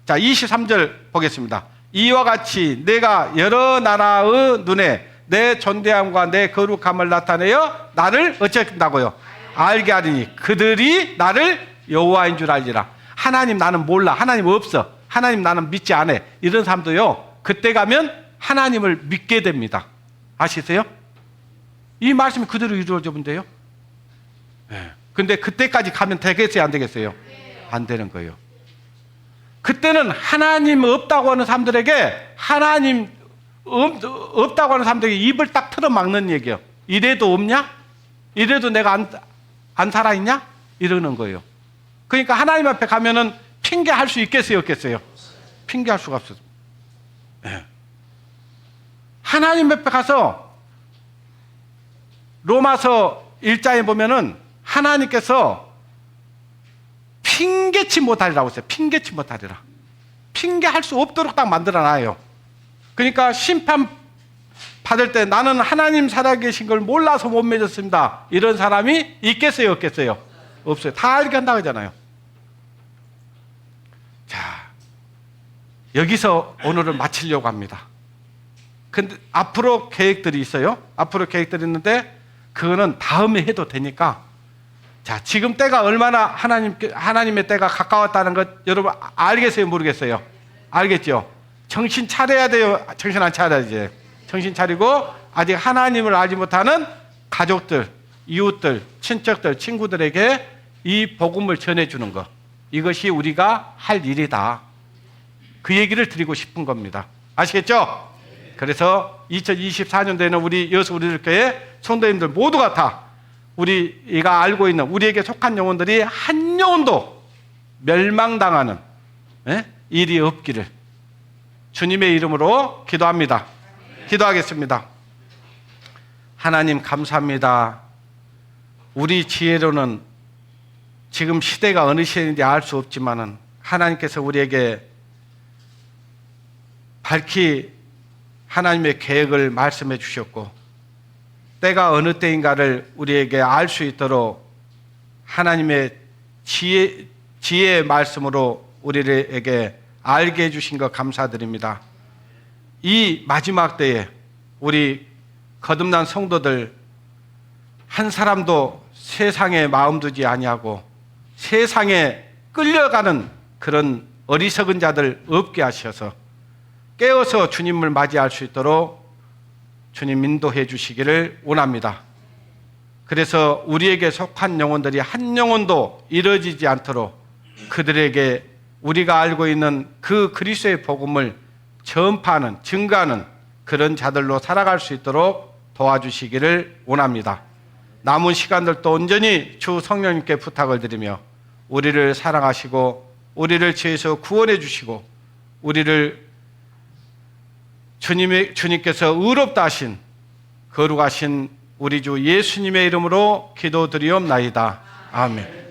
자, 23절 보겠습니다. 이와 같이 내가 여러 나라의 눈에 내 존귀함과 내 거룩함을 나타내어 나를 어쨌다고요? 알게 하리니 그들이 나를 여호와인 줄 알리라. 하나님 나는 몰라. 하나님 없어. 하나님 나는 믿지 않아. 이런 사람도요, 그때 가면 하나님을 믿게 됩니다. 아시세요? 이 말씀이 그대로 이루어져 본대요. 네. 근데 그때까지 가면 되겠어요, 안 되겠어요? 안 되는 거예요. 그때는 하나님 없다고 하는 사람들에게, 하나님 없다고 하는 사람들에게 입을 딱 틀어막는 얘기예요. 이래도 없냐? 이래도 내가 안 살아있냐? 이러는 거예요. 그러니까 하나님 앞에 가면은 핑계할 수 있겠어요, 없겠어요? 핑계할 수가 없어요. 네. 하나님 앞에 가서 로마서 1장에 보면은 하나님께서 핑계치 못하리라고 했어요. 핑계치 못하리라. 핑계할 수 없도록 딱 만들어놔요. 그러니까 심판 받을 때 나는 하나님 살아계신 걸 몰라서 못 맺었습니다. 이런 사람이 있겠어요, 없겠어요? 없어요. 다 알게 한다고 하잖아요. 자, 여기서 오늘을 마치려고 합니다. 근데 앞으로 계획들이 있어요. 앞으로 계획들이 있는데 그거는 다음에 해도 되니까, 자, 지금 때가 얼마나 하나님의 때가 가까웠다는 것 여러분 알겠어요, 모르겠어요? 알겠죠? 정신 차려야 돼요, 정신 안 차려야지? 정신 차리고 아직 하나님을 알지 못하는 가족들, 이웃들, 친척들, 친구들에게 이 복음을 전해주는 것, 이것이 우리가 할 일이다. 그 얘기를 드리고 싶은 겁니다. 아시겠죠? 그래서 2024년도에는 우리 여수 우리들교회 성도님들 모두가 다 우리가 알고 있는 우리에게 속한 영혼들이 한 영혼도 멸망당하는 일이 없기를 주님의 이름으로 기도합니다. 기도하겠습니다. 하나님 감사합니다. 우리 지혜로는 지금 시대가 어느 시대인지 알 수 없지만은 하나님께서 우리에게 밝히 하나님의 계획을 말씀해 주셨고, 때가 어느 때인가를 우리에게 알 수 있도록 하나님의 지혜의 말씀으로 우리에게 알게 해주신 것 감사드립니다. 이 마지막 때에 우리 거듭난 성도들 한 사람도 세상에 마음 두지 아니하고 세상에 끌려가는 그런 어리석은 자들 없게 하셔서 깨어서 주님을 맞이할 수 있도록 주님 인도해 주시기를 원합니다. 그래서 우리에게 속한 영혼들이 한 영혼도 이뤄지지 않도록 그들에게 우리가 알고 있는 그 그리스도의 복음을 전파하는, 증가하는 그런 자들로 살아갈 수 있도록 도와주시기를 원합니다. 남은 시간들도 온전히 주 성령님께 부탁을 드리며 우리를 사랑하시고 우리를 죄에서 구원해 주시고 우리를 주님께서 의롭다 하신 거룩하신 우리 주 예수님의 이름으로 기도드리옵나이다. 아멘.